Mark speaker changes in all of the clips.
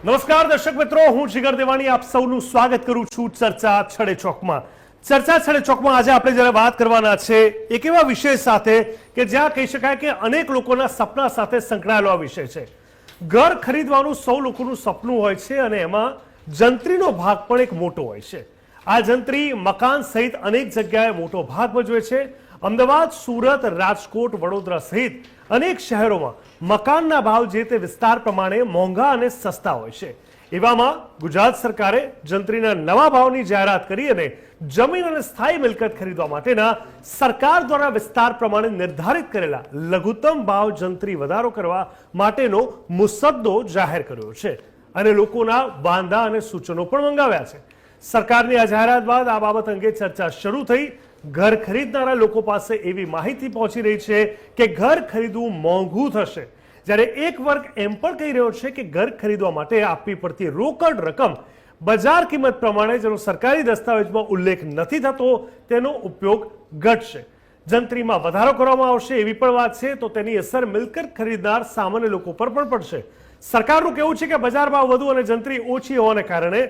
Speaker 1: નમસ્કાર દર્શક મિત્રો, હું જીગર દેવાણી આપ સૌનું સ્વાગત કરું છું ચર્ચા છડે ચોકમાં. ચર્ચા છડે ચોકમાં આજે આપણે જ્યારે વાત કરવાના છે એક એવા વિષય સાથે કે જ્યાં કહી શકાય કે અનેક લોકોના સપના સાથે સંકળાયેલો આ વિષય છે. ઘર ખરીદવાનું સૌ લોકોનું સપનું હોય છે અને એમાં જંત્રીનો ભાગ પણ એક મોટો હોય છે. આ જંત્રી મકાન સહિત અનેક જગ્યાએ મોટો ભાગ ભજવે છે. અમદાવાદ, સુરત, રાજકોટ, વડોદરા સહિત અનેક શહેરોમાં મકાનના ભાવ જે તે વિસ્તાર પ્રમાણે મોંઘા અને સસ્તા હોય છે. એવામાં ગુજરાત સરકારે જંત્રીના નવા ભાવની જાહેરાત કરી અને જમીન અને સ્થાયી મિલકત ખરીદવા માટેના સરકાર દ્વારા વિસ્તાર પ્રમાણે નિર્ધારિત કરેલા લઘુત્તમ ભાવ જંત્રી વધારો કરવા માટેનો મુસદ્દો જાહેર કર્યો છે અને લોકોના વાંધા અને સૂચનો પણ મંગાવ્યા છે. સરકારની આ જાહેરાત બાદ આ બાબત અંગે ચર્ચા શરૂ થઈ. ઘર ખરીદનારા લોકો પાસે એવી માહિતી પહોંચી રહી છે કે ઘર ખરીદવું મોંઘું થશે, જ્યારે એક વર્ગ એમ પણ કહી રહ્યો છે કે ઘર ખરીદવા માટે આપવી પડતી રોકડ રકમ બજાર કિંમત પ્રમાણે જેનો સરકારી દસ્તાવેજમાં ઉલ્લેખ નથી થતો તેનો ઉપયોગ ઘટશે. જંત્રીમાં વધારો કરવામાં આવશે એવી પણ વાત છે, તો તેની અસર મિલકત ખરીદનાર સામાન્ય લોકો પર પણ પડશે. સરકારનું કહેવું છે કે બજાર ભાવ વધુ અને જંત્રી ઓછી હોવાને કારણે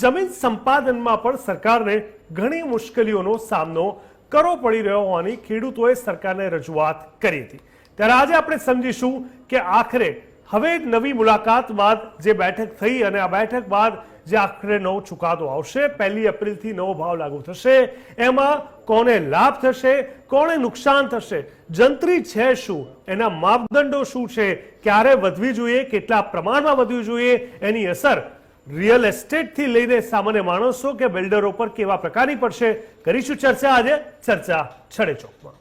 Speaker 1: જમીન સંપાદનમાં પણ સરકારને ઘણી મુશ્કેલીઓનો સામનો કરવો પડી રહ્યો હોવાની ખેડૂતોએ સરકારને રજૂઆત કરી હતી. ત્યારે આજે આપણે સમજીશું કે આખરે હવે નવી મુલાકાત બાદ જે બેઠક થઈ અને આ બેઠક બાદ જે આખરે નવો ચુકાદો આવશે, 1 એપ્રિલથી નવો ભાવ લાગુ થશે, એમાં કોને લાભ થશે, કોને નુકસાન થશે, જંત્રી છે શું, એના માપદંડો શું છે, ક્યારે વધવી જોઈએ, કેટલા પ્રમાણમાં વધવી જોઈએ, એની અસર રિયલ એસ્ટેટથી લઈને સામાન્ય માણસો કે બિલ્ડરો પર કેવા પ્રકારની પડશે, કરીશું ચર્ચા આજે ચર્ચા છડે ચોકમાં.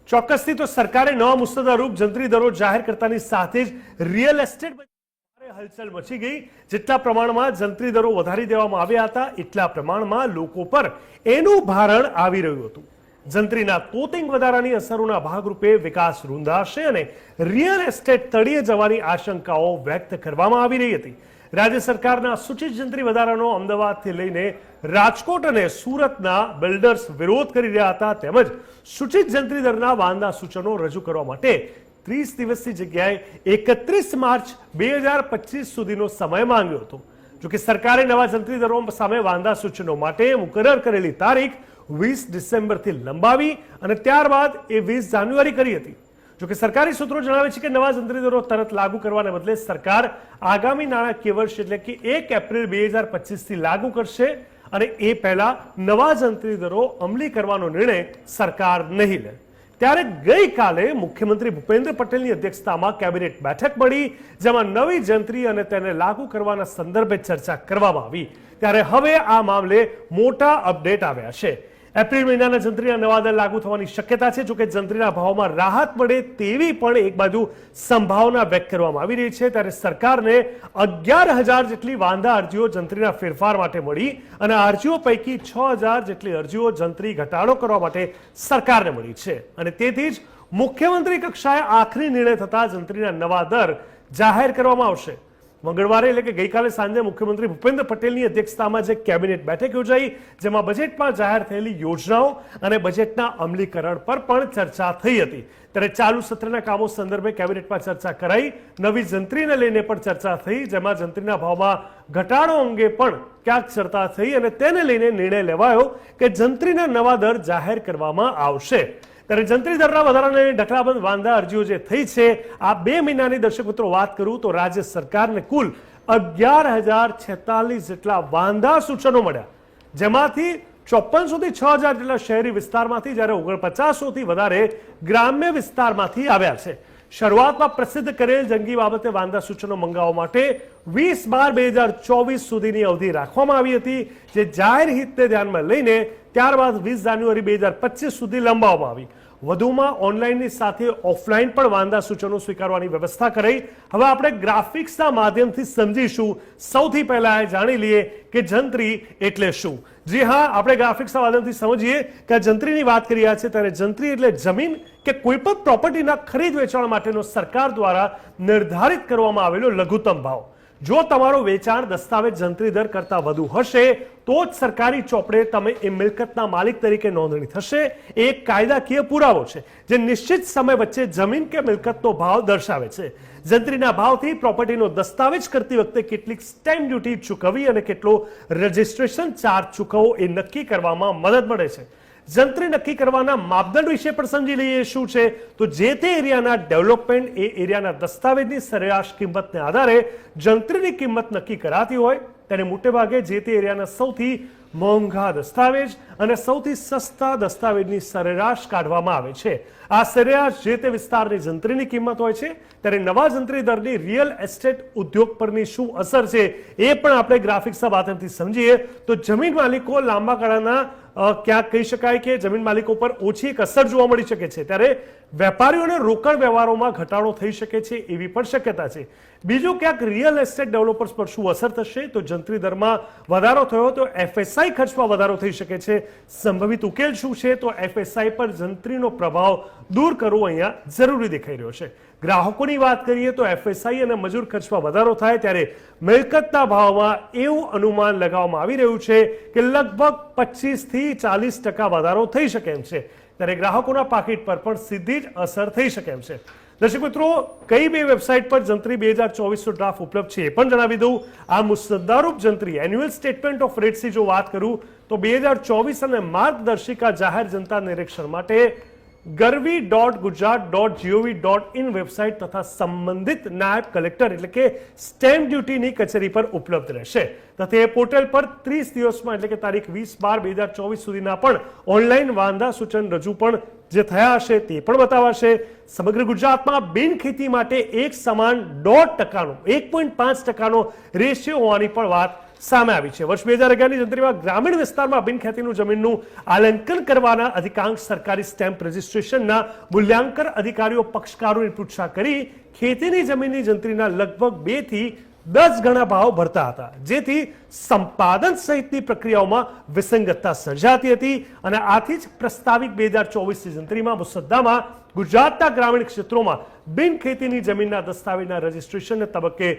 Speaker 1: ચોક્કસથી તો સરકારે નવા મુસદ્દા રૂપ જંત્રી દરો જાહેર કરતાની સાથે જ રિયલ એસ્ટેટ હલચલ મચી ગઈ. જેટલા પ્રમાણમાં જંત્રી દરો વધારી દેવામાં આવ્યા હતા એટલા પ્રમાણમાં લોકો પર એનું ભારણ આવી રહ્યું હતું. જંત્રીના તોતિંગ વધારાની અસરોના ભાગરૂપે વિકાસ રૂંધાશે અને રિયલ એસ્ટેટ તળિયે જવાની આશંકાઓ વ્યક્ત કરવામાં આવી રહી હતી. રાજ્ય સરકારના સૂચિત જંત્રી વધારાનો અમદાવાદથી લઈને રાજકોટ અને સુરતના બિલ્ડર્સ વિરોધ કરી રહ્યા હતા, તેમજ સૂચિત જંત્રી દરના વાંધા સૂચનો રજૂ કરવા માટે 30 દિવસની જગ્યાએ 31 માર્ચ 2025 સુધીનો સમય માંગ્યો હતો. જોકે સરકારે નવા જંત્રી દરો સામે વાંધા સૂચનો માટે મુકરર કરેલી તારીખ 20 ડિસેમ્બરથી લંબાવી અને ત્યારબાદ એ 20 જાન્યુઆરી કરી હતી. જોકે સરકારી સૂત્રો જણાવે છે કે નવા જંત્રી દરો તરત લાગુ કરવાને બદલે સરકાર આગામી નાણાકીય વર્ષ એટલે કે 1 એપ્રિલ 2025થી લાગુ કરશે અને એ પહેલા નવા જંત્રી દરો અમલી કરવાનો નિર્ણય સરકાર નહીં લે. ત્યારે ગઈકાલે મુખ્યમંત્રી ભૂપેન્દ્ર પટેલની અધ્યક્ષતામાં કેબિનેટ બેઠક મળી, જેમાં નવી જંત્રી અને તેને લાગુ કરવાના સંદર્ભે ચર્ચા કરવામાં આવી. ત્યારે હવે આ મામલે મોટા અપડેટ આવ્યા છે. એપ્રિલ મહિનાના જંત્રીના નવા દર લાગુ થવાની શક્યતા છે. જોકે જંત્રીના ભાવમાં રાહત મળે તેવી પણ એક બાજુ સંભાવના વ્યક્ત કરવામાં આવી રહી છે. ત્યારે સરકારને 11,000 જેટલી વાંધા અરજીઓ જંત્રીના ફેરફાર માટે મળી અને આ અરજીઓ પૈકી 6,000 જેટલી અરજીઓ જંત્રી ઘટાડો કરવા માટે સરકારને મળી છે અને તેથી જ મુખ્યમંત્રી કક્ષાએ આખરી નિર્ણય થતા જંત્રીના નવા દર જાહેર કરવામાં આવશે. મંગળવારે એટલે કે ગઈકાલે સાંજે મુખ્યમંત્રી ભૂપેન્દ્ર પટેલની અધ્યક્ષતામાં જે કેબિનેટ બેઠક યોજાઈ, જેમાં બજેટમાં જાહેર થયેલી યોજનાઓ અને બજેટના અમલીકરણ પર પણ ચર્ચા થઈ હતી. ત્યારે ચાલુ સત્રના કામો સંદર્ભે કેબિનેટમાં ચર્ચા કરાઈ. નવી જંત્રીને લઈને પણ ચર્ચા થઈ, જેમાં જંત્રીના ભાવમાં ઘટાડો અંગે પણ ક્યાંક ચર્ચા થઈ અને તેને લઈને નિર્ણય લેવાયો કે જંત્રીના નવા દર જાહેર કરવામાં આવશે. ત્યારે જંત્રી દરના વધારાને ઢકલાબંધ વાંધા અરજીઓ જે થઈ છે, આ 2 મહિનાની દર્શક મિત્રો વાત કરું તો રાજ્ય સરકારને કુલ 11,046 જેટલા વાંધા સૂચનો મળ્યા, જેમાંથી 5400થી 6,000 જેટલા શહેરી વિસ્તારમાંથી, જ્યારે 4900થી વધારે ગ્રામ્ય વિસ્તારમાંથી આવ્યા છે. શરૂઆતમાં પ્રસિદ્ધ કરેલ જંગી બાબતે વાંધા સૂચનો મંગાવવા માટે 20/12/2024 સુધીની અવધિ રાખવામાં આવી હતી, જે જાહેર હિતને ધ્યાનમાં લઈને ત્યારબાદ 20 જાન્યુઆરી 2025 સુધી લંબાવવામાં આવી. વધુમાં ઓનલાઈનની સાથે ઓફલાઈન પણ વાંધા સૂચનો સ્વીકારવાની વ્યવસ્થા કરાઈ. હવે આપણે ગ્રાફિક્સના માધ્યમથી સમજીશું. સૌથી પહેલા જાણી લઈએ કે જંત્રી એટલે શું. જી હા, આપણે ગ્રાફિક્સના માધ્યમથી સમજીએ કે આ જંત્રીની વાત કરી રહ્યા છે. ત્યારે જંત્રી એટલે જમીન કે કોઈ પણ પ્રોપર્ટીના ખરીદ વેચાણ માટેનો સરકાર દ્વારા નિર્ધારિત કરવામાં આવેલો લઘુત્તમ ભાવ. જો તમારો વેચાણ દસ્તાવેજ જંત્રી દર કરતા વધુ હશે તો જ સરકારી ચોપડે તમે એ મિલકતના માલિક તરીકે નોંધણી થશે. એ એક કાયદાકીય પુરાવો છે જે નિશ્ચિત સમય વચ્ચે જમીન કે મિલકતનો ભાવ દર્શાવે છે. જંત્રીના ભાવથી પ્રોપર્ટીનો દસ્તાવેજ કરતી વખતે કેટલીક સ્ટેમ્પ ડ્યુટી ચૂકવવી અને કેટલો રજિસ્ટ્રેશન ચાર્જ ચૂકવવો એ નક્કી કરવામાં મદદ મળે છે. જંત્રી નક્કી કરવાના માપદંડ વિશે પણ સમજી લઈએ. શું છે તો જે તે એરિયાના ડેવલપમેન્ટ એ એરિયાના દસ્તાવેજની સરેરાશ કિંમતને આધારે જંત્રીની કિંમત નક્કી કરાતી હોય તેને મોટે ભાગે જે તે એરિયાના સૌથી મોંઘા દસ્તાવેજ અને સૌથી સસ્તા દસ્તાવેજની સરેરાશ કાઢવામાં આવે છે. આ સરેરાશ જે તે વિસ્તારની જંત્રીની કિંમત હોય છે. ત્યારે નવા જંત્રી દરની રિયલ એસ્ટેટ ઉદ્યોગ પરની શું અસર છે એ પણ આપણે ગ્રાફિક્સના માધ્યમથી સમજીએ તો જમીન માલિકો લાંબા ગાળાના ક્યાંક કહી શકાય કે જમીન માલિકો પર ઓછી એક અસર જોવા મળી શકે છે. ત્યારે વેપારીઓને રોકડ વ્યવહારોમાં ઘટાડો થઈ શકે છે એવી પણ શક્યતા છે. બીજું ક્યાંક રિયલ એસ્ટેટ ડેવલપર્સ પર શું અસર થશે તો જંત્રી દરમાં વધારો થયો તો એફએસઆઈ ખર્ચમાં વધારો થઈ શકે છે. સંભવિત ઉકેલ શું છે તો એફએસઆઈ પર જંત્રીનો પ્રભાવ દૂર કરવો અહીંયા જરૂરી દેખાઈ રહ્યો છે. ગ્રાહકોની વાત કરીએ તો એફએસઆઈ અને મજૂર ખર્ચમાં વધારો થાય ત્યારે મિલકતના ભાવમાં એવું અનુમાન લગાવવામાં આવી રહ્યું છે કે લગભગ 25 થી 40% વધારો થઈ શકે એમ છે. ત્યારે ગ્રાહકોના પાકીટ પર પણ સીધી જ અસર થઈ શકે એમ છે. દર્શક મિત્રો, કઈ બે વેબસાઇટ પર જંત્રી 2024 ડ્રાફ્ટ ઉપલબ્ધ છે એ પણ જણાવી દઉં. આ મુસદ્દારૂપ જંત્રી એન્યુઅલ સ્ટેટમેન્ટ ઓફ રેટ્સની જો વાત કરું તો 2024 અને માર્ગદર્શિકા જાહેર જનતા નિરીક્ષણ માટે garvi.gujarat.gov.in વેબસાઇટ તથા સંબંધિત નાયબ કલેક્ટર એટલે કે સ્ટેમ્પ ડ્યુટીની કચેરી પર ઉપલબ્ધ રહેશે. તથા એ પોર્ટલ પર 30 દિવસમાં એટલે કે તારીખ 20/12/2024 સુધીના પણ ઓનલાઈન વાંધા સૂચન રજૂ પણ જે થયા હશે તે પણ બતાવાશે. સમગ્ર ગુજરાતમાં બિનખેતી માટે એક સમાન 1.5% રેશિયો હોવાની પણ વાત સામે આવી છે. વર્ષ 2011ની જંત્રીમાં ગ્રામીણ વિસ્તારમાં બિનખેતીનું જમીનનું આલંકન કરવાના અધિકાંશ સરકારી સ્ટેમ્પ રજિસ્ટ્રેશનના મૂલ્યાંકન અધિકારીઓ પક્ષકારોની પૃચ્છા કરી ખેતીની જમીનની જંત્રીના લગભગ 2 થી 10 ગણા ભાવ ભરતા હતા, જેથી સંપાદન સહિતની પ્રક્રિયાઓમાં વિસંગતતા સર્જાતી હતી અને આથી જ પ્રસ્તાવિત 2024ની જંત્રીમાં મુસદ્દામાં ગુજરાતના ગ્રામીણ ક્ષેત્રોમાં બિનખેતીની જમીનના દસ્તાવેજના રજિસ્ટ્રેશનને તબક્કે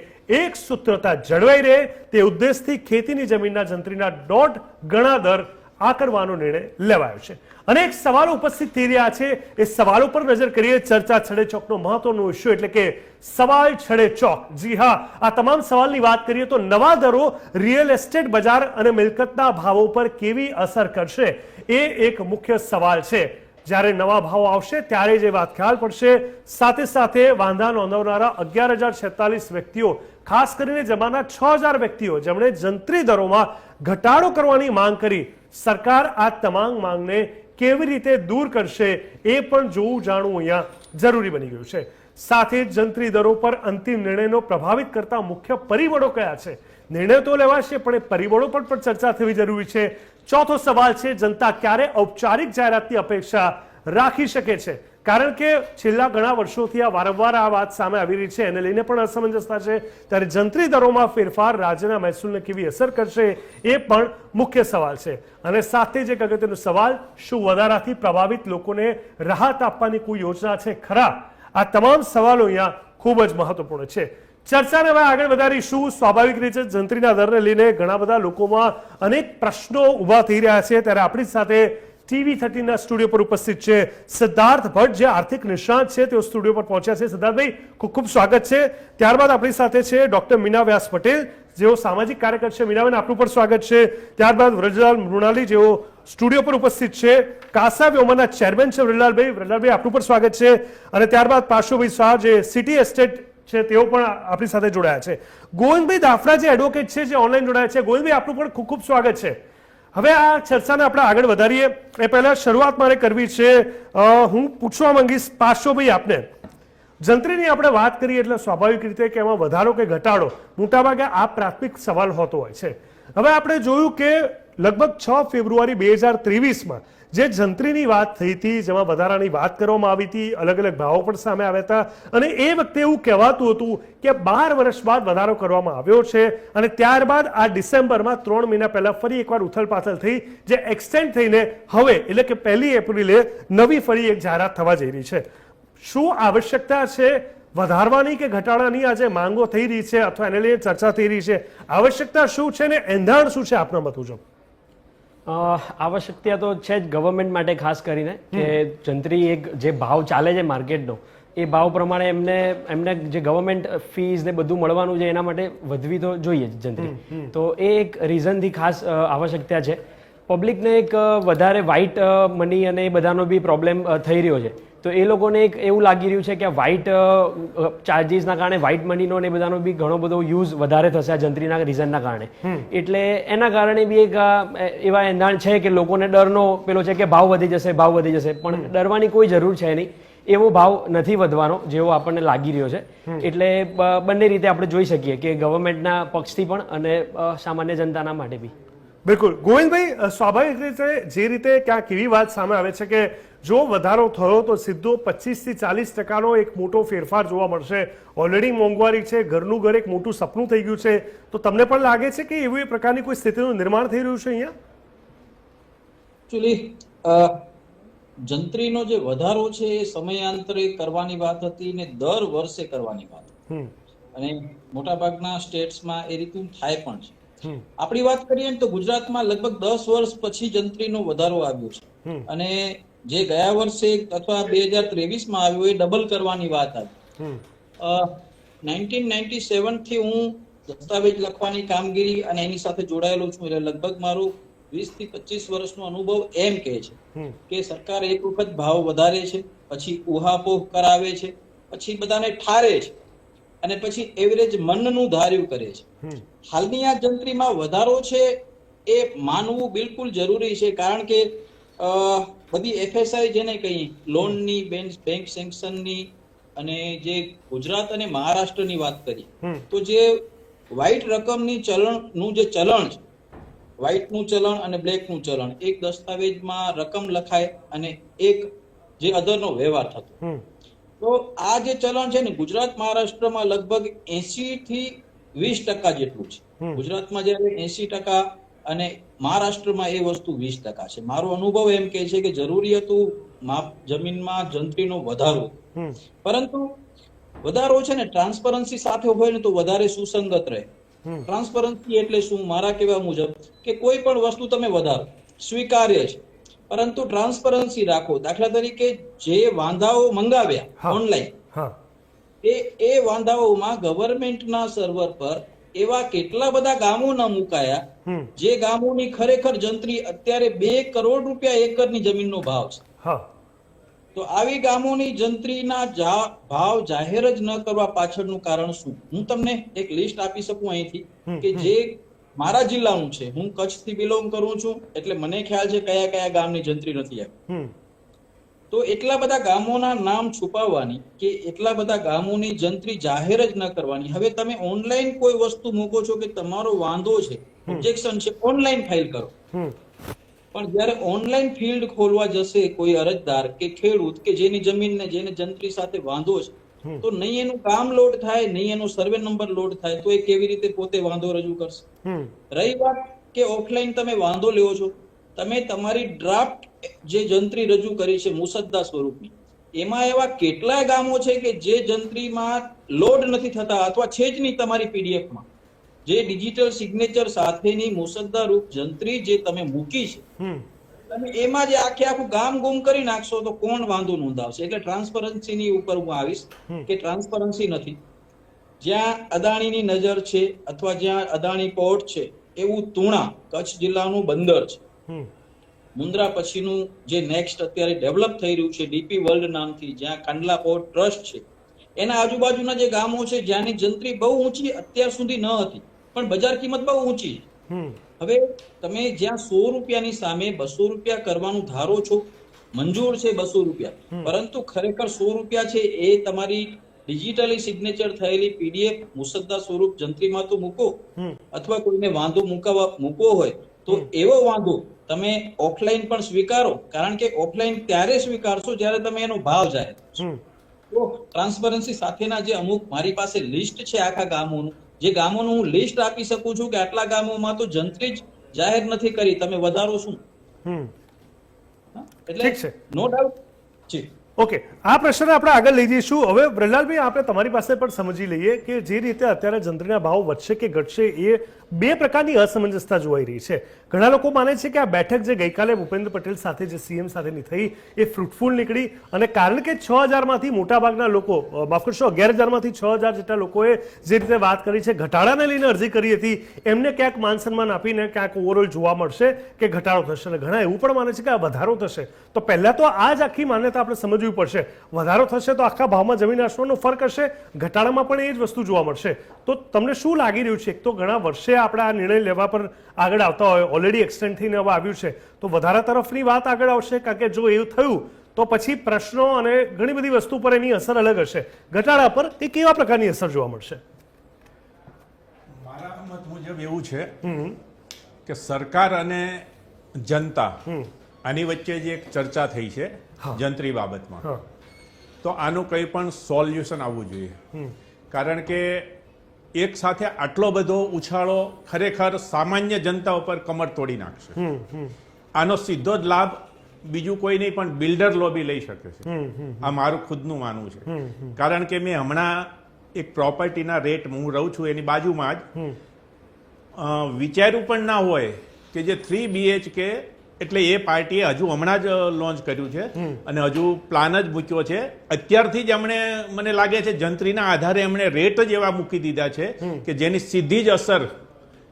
Speaker 1: એક સૂત્રતા જળવાઈ રહે તે ઉદ્દેશથી ખેતીની જમીનના જંત્રીના 1.5 ગણા દર આકરવાનો નિર્ણય લેવાયો છે. અનેક સવાલો ઉપસ્થિત થઈ રહ્યા છે. એ સવાલો પર નજર કરીએ. ચર્ચા છડે ચોકનો મહત્વનો ઇસ્યુ એટલે કે સવાલ છડે ચોક. જી હા, આ તમામ સવાલની વાત કરીએ તો નવા દરો રિયલ એસ્ટેટ બજાર અને મિલકતના ભાવો પર કેવી અસર કરશે એ એક મુખ્ય સવાલ છે. જ્યારે નવા ભાવ આવશે ત્યારે જ એ વાત ખ્યાલ પડશે. સાથે સાથે વાંધા નોંધાવનારા 11,046 વ્યક્તિઓ, ખાસ કરીને જમાના 6,000 વ્યક્તિઓ જેમણે જંત્રી દરોમાં ઘટાડો કરવાની માંગ કરી, સરકાર આ તમામ માંગને કેવી રીતે દૂર કરશે એ પણ જોવું જાણવું અહીંયા જરૂરી બની ગયું છે. સાથે જ જંત્રી દરો પર અંતિમ નિર્ણયનો પ્રભાવિત કરતા મુખ્ય પરિબળો કયા છે. નિર્ણય તો લેવાશે પણ એ પરિબળો પર પણ ચર્ચા થવી જરૂરી છે. ચોથો સવાલ છે, જનતા ક્યારે ઔપચારિક જાહેરાતની અપેક્ષા રાખી શકે છે. કારણ કે છેલ્લા ઘણા વર્ષોથી આ વારંવાર આ વાત સામે આવી રહી છે, એને લઈને પણ અસમંજસતા છે. ત્યારે જંત્રી દરોમાં ફેરફાર રાજ્યના મહેસૂલને કેવી અસર કરશે એ પણ મુખ્ય સવાલ છે. અને સાથે જ એક અગત્યનો સવાલ, શું વધારાથી પ્રભાવિત લોકોને રાહત આપવાની કોઈ યોજના છે ખરા? આ તમામ સવાલો અહીંયા ખૂબ જ મહત્વપૂર્ણ છે. ચર્ચાને હવે આગળ વધારીશું. સ્વાભાવિક રીતે જંત્રીના દરને લઈને ઘણા બધા લોકોમાં અનેક પ્રશ્નો ઊભા થઈ રહ્યા છે. ત્યારે આપણી સાથે TV13 સ્ટુડિયો પર ઉપસ્થિત છે સિદ્ધાર્થ ભટ્ટ, જે આર્થિક નિષ્ણાત છે. તેઓ સ્ટુડિયો પર પહોંચ્યા છે. સિદ્ધાર્થભાઈ, ખૂબ ખૂબ સ્વાગત છે. ત્યારબાદ આપણી સાથે છે ડોક્ટર મીના વ્યાસ પટેલ, જેઓ સામાજિક કાર્યકર છે. મીનાબેન, આપનું પણ સ્વાગત છે. ત્યારબાદ વ્રજલાલ મૃણાલી, જેઓ સ્ટુડિયો પર ઉપસ્થિત છે. કાસા વ્યોમાના ચેરમેન છે વ્રજલાલભાઈ, આપનું પણ સ્વાગત છે. અને ત્યારબાદ પાર્શ્વભાઈ શાહ, જે સિટી એસ્ટેટ છે, તેઓ પણ આપણી સાથે જોડાયા છે. ગોવિંદભાઈ દાફડા, જે એડવોકેટ છે, જે ઓનલાઈન જોડાયા છે. ગોવિંદભાઈ, આપનું પણ ખૂબ ખૂબ સ્વાગત છે. હવે આ ચર્ચાને આપણે આગળ વધારીએ એ પહેલા શરૂઆત મારે કરવી છે. હું પૂછવા માંગીશ પાર્શ્વભાઈ આપને, જંત્રીની આપણે વાત કરીએ એટલે સ્વાભાવિક રીતે કે એમાં વધારો કે ઘટાડો મોટાભાગે આ પ્રાથમિક સવાલ હોતો હોય છે. હવે આપણે જોયું કે લગભગ 6 ફેબ્રુઆરી 2023માં જે જંત્રીની વાત થઈ હતી, જેમાં વધારાની વાત કરવામાં આવી હતી, અલગ અલગ ભાવો પણ સામે આવ્યા હતા અને એ વખતે એવું કહેવાતું હતું કે 12 વર્ષ બાદ વધારો કરવામાં આવ્યો છે. અને ત્યારબાદ આ ડિસેમ્બરમાં 3 મહિના પહેલા ફરી એકવાર ઉથલપાથલ થઈ, જે એક્સટેન્ડ થઈને હવે એટલે કે 1 એપ્રિલે નવી ફરી એક જાહેરાત થવા જઈ રહી છે. શું આવશ્યકતા છે વધારવાની કે ઘટાડાની આજે માંગો થઈ રહી છે અથવા એને લઈને ચર્ચા થઈ રહી છે, આવશ્યકતા શું છે ને એંધાણ શું છે આપના મત મુજબ?
Speaker 2: આવશ્યકતા તો છે જ ગવર્મેન્ટ માટે, ખાસ કરીને કે જંત્રી એક જે ભાવ ચાલે છે માર્કેટનો એ ભાવ પ્રમાણે એમને જે ગવર્મેન્ટ ફીઝ ને બધું મળવાનું છે એના માટે વધવી તો જોઈએ જ જંત્રી. તો એ એક રીઝનથી ખાસ આવશ્યકતા છે. પબ્લિકને એક વધારે વ્હાઇટ મની અને એ બધાનો બી પ્રોબ્લેમ થઈ રહ્યો છે. તો એ લોકોને એક એવું લાગી રહ્યું છે કે વ્હાઇટ ચાર્જીસના કારણે વ્હાઇટ મનીનો ને એ બધાનો બી ઘણો બધો યુઝ વધારે થશે આ જંત્રીના રીઝનના કારણે. એટલે એના કારણે બી એક એવા એંધાણ છે કે લોકોને ડરનો પેલો છે કે ભાવ વધી જશે, ભાવ વધી જશે. પણ ડરવાની કોઈ જરૂર છે નહીં. એવો ભાવ નથી વધવાનો જેવો આપણને લાગી રહ્યો છે. એટલે બંને રીતે આપણે જોઈ શકીએ કે ગવર્મેન્ટના પક્ષથી પણ અને સામાન્ય જનતાના માટે બી.
Speaker 1: બિલકુલ ગોવિંદભાઈ, સ્વાભાવિક રીતે જે રીતે ક્યાંક એવી વાત સામે આવે છે કે જો વધારો થયો તો સીધો 25 થી 40% એક મોટો ફેરફાર જોવા મળશે. ઓલરેડી મોંઘવારી છે, ઘરનું ઘર એક મોટું સપનું થઈ ગયું છે. તો તમને પણ લાગે છે કે એવી પ્રકારની કોઈ સ્થિતિનું નિર્માણ થઈ રહ્યું છે અહીંયા?
Speaker 3: એકચ્યુઅલી જંત્રીનો જે વધારો છે એ સમયાંતરે કરવાની વાત હતી ને દર વર્ષે કરવાની વાત હતી. અને મોટાભાગના સ્ટેટ્સમાં એ રીતનું થાય પણ છે. આપણી વાત કરીએ તો ગુજરાતમાં લગભગ 10 વર્ષ પછી જંત્રીનો વધારો આવ્યો છે. અને જે ગયા વર્ષે અથવા 2023માં આવ્યો એ ડબલ કરવાની વાત આવી. 1997 થી હું દસ્તાવેજ લખવાની કામગીરી અને એની સાથે જોડાયેલો છું. એટલે લગભગ મારું 20 થી 25 વર્ષનો અનુભવ એમ કહે છે કે સરકાર એક વખત ભાવ વધારે છે, પછી ઉહાપોહ કરાવે છે, પછી બધાને ઠારે છે અને પછી એવરેજ મનનું ધાર્યું કરે છે. હાલની આ જંત્રીમાં વધારો છે એ માનવું બિલકુલ જરૂરી છે. કારણ કે બધી એફએસઆઈ જેને કહીએ, લોનની, બેંક સેન્કશનની, અને જે ગુજરાત અને મહારાષ્ટ્રની વાત કરીએ તો જે વ્હાઇટ રકમની ચલણનું જે ચલણ છે, વ્હાઇટનું ચલણ અને બ્લેકનું ચલણ, એક દસ્તાવેજમાં રકમ લખાય અને એક જે અધરનો વ્યવહાર થતો. તો આ જે ચલણ છે ને ગુજરાત મહારાષ્ટ્રમાં લગભગ 80 થી 20% જેટલું છે. ગુજરાતમાં જ્યારે 80% અને મહારાષ્ટ્રમાં એ વસ્તુ 20% છે. મારો અનુભવ એમ કહે છે કે જરૂરી હતું જમીનમાં જંત્રીનો વધારો, પરંતુ વધારો છે ને ટ્રાન્સપરન્સી સાથે હોય ને તો વધારે સુસંગત રહે. ટ્રાન્સપરન્સી એટલે શું? મારા કહેવા મુજબ કે કોઈ પણ વસ્તુ તમે વધારો સ્વીકાર્ય છે, પરંતુ ટ્રાન્સપરન્સી રાખો. દાખલા તરીકે જે વાંધાઓ મંગાવ્યા ઓનલાઈન, એ વાંધાઓમાં ગવર્મેન્ટના સર્વર પર એવા કેટલા બધા ગામો ના મુકાયા જે ગામોની ખરેખર જંત્રી અત્યારે 2 કરોડ રૂપિયા એકરની જમીનનો ભાવ છે. તો આવી ગામોની જંત્રીના ભાવ જાહેર જ ન કરવા પાછળનું કારણ શું? હું તમને એક લિસ્ટ આપી શકું અહીંથી કે જે મારા જિલ્લાનું છે. હું કચ્છથી બિલોંગ કરું છું એટલે મને ખ્યાલ છે કયા કયા ગામની જંત્રી નથી આવી. તો એટલા બધા ગામોના નામ છુપાવવાની કે એટલા બધા ગામોની જંત્રી જાહેર જ ન કરવાની. હવે તમે ઓનલાઈન કોઈ વસ્તુ મૂકો છો કે તમારો વાંધો છે, ઓબ્જેક્શન છે, ઓનલાઈન ફાઇલ કરો. પણ જ્યારે ઓનલાઈન ફિલ્ડ ખોલવા જશે કોઈ અરજદાર કે ખેડૂત કે જેની જમીનને જેને જંત્રી સાથે વાંધો છે, તો નહીં એનું કામ લોડ થાય, નહીં એનો સર્વે નંબર લોડ થાય, તો એ કેવી રીતે પોતે વાંધો રજૂ કરશે? રહી વાત કે ઓફલાઈન તમે વાંધો લેવો છો, તમે તમારી ડ્રાફ્ટ જે જંત્રી રજૂ કરી છે મુસદ્દા સ્વરૂપની, એમાં એવા કેટલાય ગામો છે કે જે જંત્રીમાં લોડ નથી થતા અથવા છે જ નહીં તમારી પીડીએફમાં. જે ડિજિટલ સિગ્નેચર સાથેની મુસદ્દા રૂપ જંત્રી જે તમે મૂકી છે, તમે એમાં જે આખું ગામ ગુમ કરી નાખશો તો કોણ વાંધો નોંધાવશે? એટલે ટ્રાન્સપરન્સીની ઉપર હું આવીશ કે ટ્રાન્સપરન્સી નથી. જ્યાં અદાણીની નજર છે અથવા જ્યાં અદાણી પોર્ટ છે એવું તુણા કચ્છ જિલ્લાનું બંદર છે. મુન્દ્રા પછીનું જે નેક્સ્ટ અત્યારે ડેવલપ થઈ રહ્યું છે ડીપી વર્લ્ડ નામથી, જ્યાં કંડલા પોર્ટ ટ્રસ્ટ છે, એના આજુબાજુના જે ગામો છે જ્યાંની જંત્રી બહુ ઊંચી અત્યાર સુધી ન હતી, પણ બજાર કિંમત બહુ ઊંચી. હવે તમે જ્યાં 100 રૂપિયાની સામે 200 રૂપિયા કરવાનું ધારો છો, મંજૂર છે 200 રૂપિયા, પરંતુ ખરેખર 100 રૂપિયા છે એ તમારી ડિજિટલી સિગ્નેચર થયેલી પીડીએફ મુસદ્દા સ્વરૂપ જંત્રીમાં તો મૂકો, અથવા કોઈને વાંધો મૂકવો હોય તો એવો વાંધો તમે ઓફલાઈન પણ સ્વીકારો. કારણ કે ઓફલાઈન ત્યારે સ્વીકારશો જ્યારે તમે એનો ભાવ જાહેર કરશો. તો ટ્રાન્સપરન્સી સાથેના જે અમુક મારી પાસે લિસ્ટ છે આખા ગામોનું, જે ગામોનું હું લિસ્ટ આપી શકું છું કે આટલા ગામોમાં તો જંત્રી જ જાહેર નથી કરી, તમે વધારો શું? એટલે નો ડાઉટ જી.
Speaker 1: ઓકે, આ પ્રશ્ન આપણે આગળ લઈ જઈશું. હવે બ્રહ્લાલભાઈ, આપણે તમારી પાસે પણ સમજી લઈએ કે જે રીતે અત્યારે જંત્રીના ભાવ વધશે કે ઘટશે એ બે પ્રકારની અસમંજસતા જોવાઈ રહી છે. ઘણા લોકો માને છે કે આ બેઠક જે ગઈકાલે ભૂપેન્દ્ર પટેલ સાથે જે સીએમ સાથેની થઈ એ ફ્રૂટફુલ નીકળી, અને કારણ કે 6,000માંથી મોટાભાગના લોકો, માફ કરશો 11,000માંથી 6,000 જેટલા લોકોએ જે રીતે વાત કરી છે, ઘટાડાને લઈને અરજી કરી હતી, એમને ક્યાંક માન સન્માન આપીને ક્યાંક ઓવરઓલ જોવા મળશે કે ઘટાડો થશે, અને ઘણા એવું પણ માને છે કે આ વધારો થશે. તો પહેલા તો આ જ આખી માન્યતા આપણે સમજવી પડશે. વધારો થશે તો આખા ભાવમાં જમીન આસમાનનો ફરક હશે, ઘટાડામાં પણ એ જ વસ્તુ જોવા મળશે. તો તમને શું લાગી રહ્યું છે? એક તો ઘણા વર્ષે આપણે આ નિર્ણય લેવા પર આગળ આવતા હોય, ઓલરેડી એક્સટેન્ડ થઈને હવે આવ્યું છે, તો વધારા તરફની વાત આગળ આવશે, કારણ કે જો એવું થયું તો પછી પ્રશ્નો અને ઘણી બધી વસ્તુ પર એની અસર અલગ હશે. ઘટાડા પર એ કેવા પ્રકારની અસર જોવા મળશે?
Speaker 4: મારા મત મુજબ એવું છે કે સરકાર અને જનતા આની વચ્ચે જે એક ચર્ચા થઈ છે જંત્રી બાબતમાં, તો આનું કંઈ પણ સોલ્યુશન આવવું જોઈએ. કારણ કે એક સાથે આટલો બધો ઉછાળો ખરેખર સામાન્ય જનતા ઉપર કમર તોડી નાખશે. આનો સીધો જ લાભ બીજું કોઈ નહીં પણ બિલ્ડર લોબી લઈ શકે છે. આ મારું ખુદનું માનવું છે. કારણ કે મેં હમણાં એક પ્રોપર્ટીના રેટ, હું રહું છું એની બાજુમાં જ, વિચાર્યું પણ ના હોય કે જે 3 BHK, એટલે એ પાર્ટીએ હજુ હમણાં જ લોન્ચ કર્યું છે અને હજુ પ્લાન જ મૂક્યો છે. અત્યારથી જ એમણે, મને લાગે છે જંત્રીના આધારે એમણે રેટ જ એવા મૂકી દીધા છે કે જેની સીધી જ અસર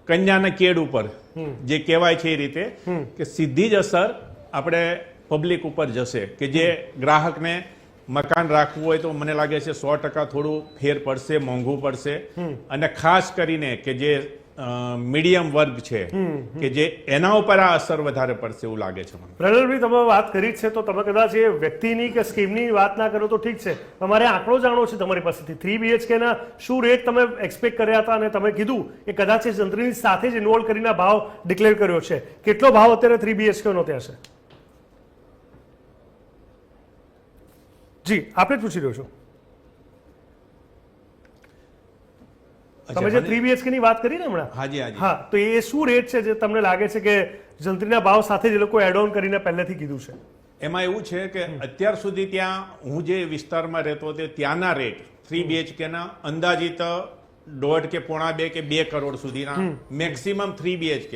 Speaker 4: કન્યાના કેડ ઉપર, જે કહેવાય છે એ રીતે, કે સીધી જ અસર આપણે પબ્લિક ઉપર જશે. કે જે ગ્રાહકને મકાન રાખવું હોય તો મને લાગે છે 100% થોડું ફેર પડશે, મોંઘું પડશે. અને ખાસ કરીને કે જે મીડિયમ વર્ગ છે કે જે એના ઉપર આ અસર વધારે પડશે એવું લાગે છે મને.
Speaker 1: પ્રહલાદભાઈ, તમે વાત કરી છે તો તમે કદાચ એ વ્યક્તિની કે સ્કીમની વાત ના કરો તો ઠીક છે, તમારે આંકડો જાણવો છે તમારી પાસેથી. 3 BHK ના શું રેટ તમે એક્સપેક્ટ કર્યા હતા, અને તમે કીધું કે કદાચ એ જંત્રીની સાથે જ ઇન્વોલ્વ કરીને ભાવ ડિક્લેર કર્યો છે. કેટલો ભાવ અત્યારે 3 BHK નો ત્યાં છે? જી, આપણે જ પૂછી રહ્યો છું. તમે જે 3 BHK ની વાત કરી ને હમણાં,
Speaker 4: હાજી હાજી,
Speaker 1: હા, તો એ શું રેટ છે જે તમને લાગે છે કે જંત્રીના ભાવ સાથે જ એ લોકો એડ ઓન કરીને પહેલેથી કીધું છે?
Speaker 4: એમાં એવું છે કે અત્યાર સુધી ત્યાં હું જે વિસ્તારમાં રહેતો હતો ત્યાંના રેટ 3 BHK ના અંદાજિત 1.5 કે 1.5 કે 2 કરોડ સુધીના, મેક્સિમમ 3 BHK,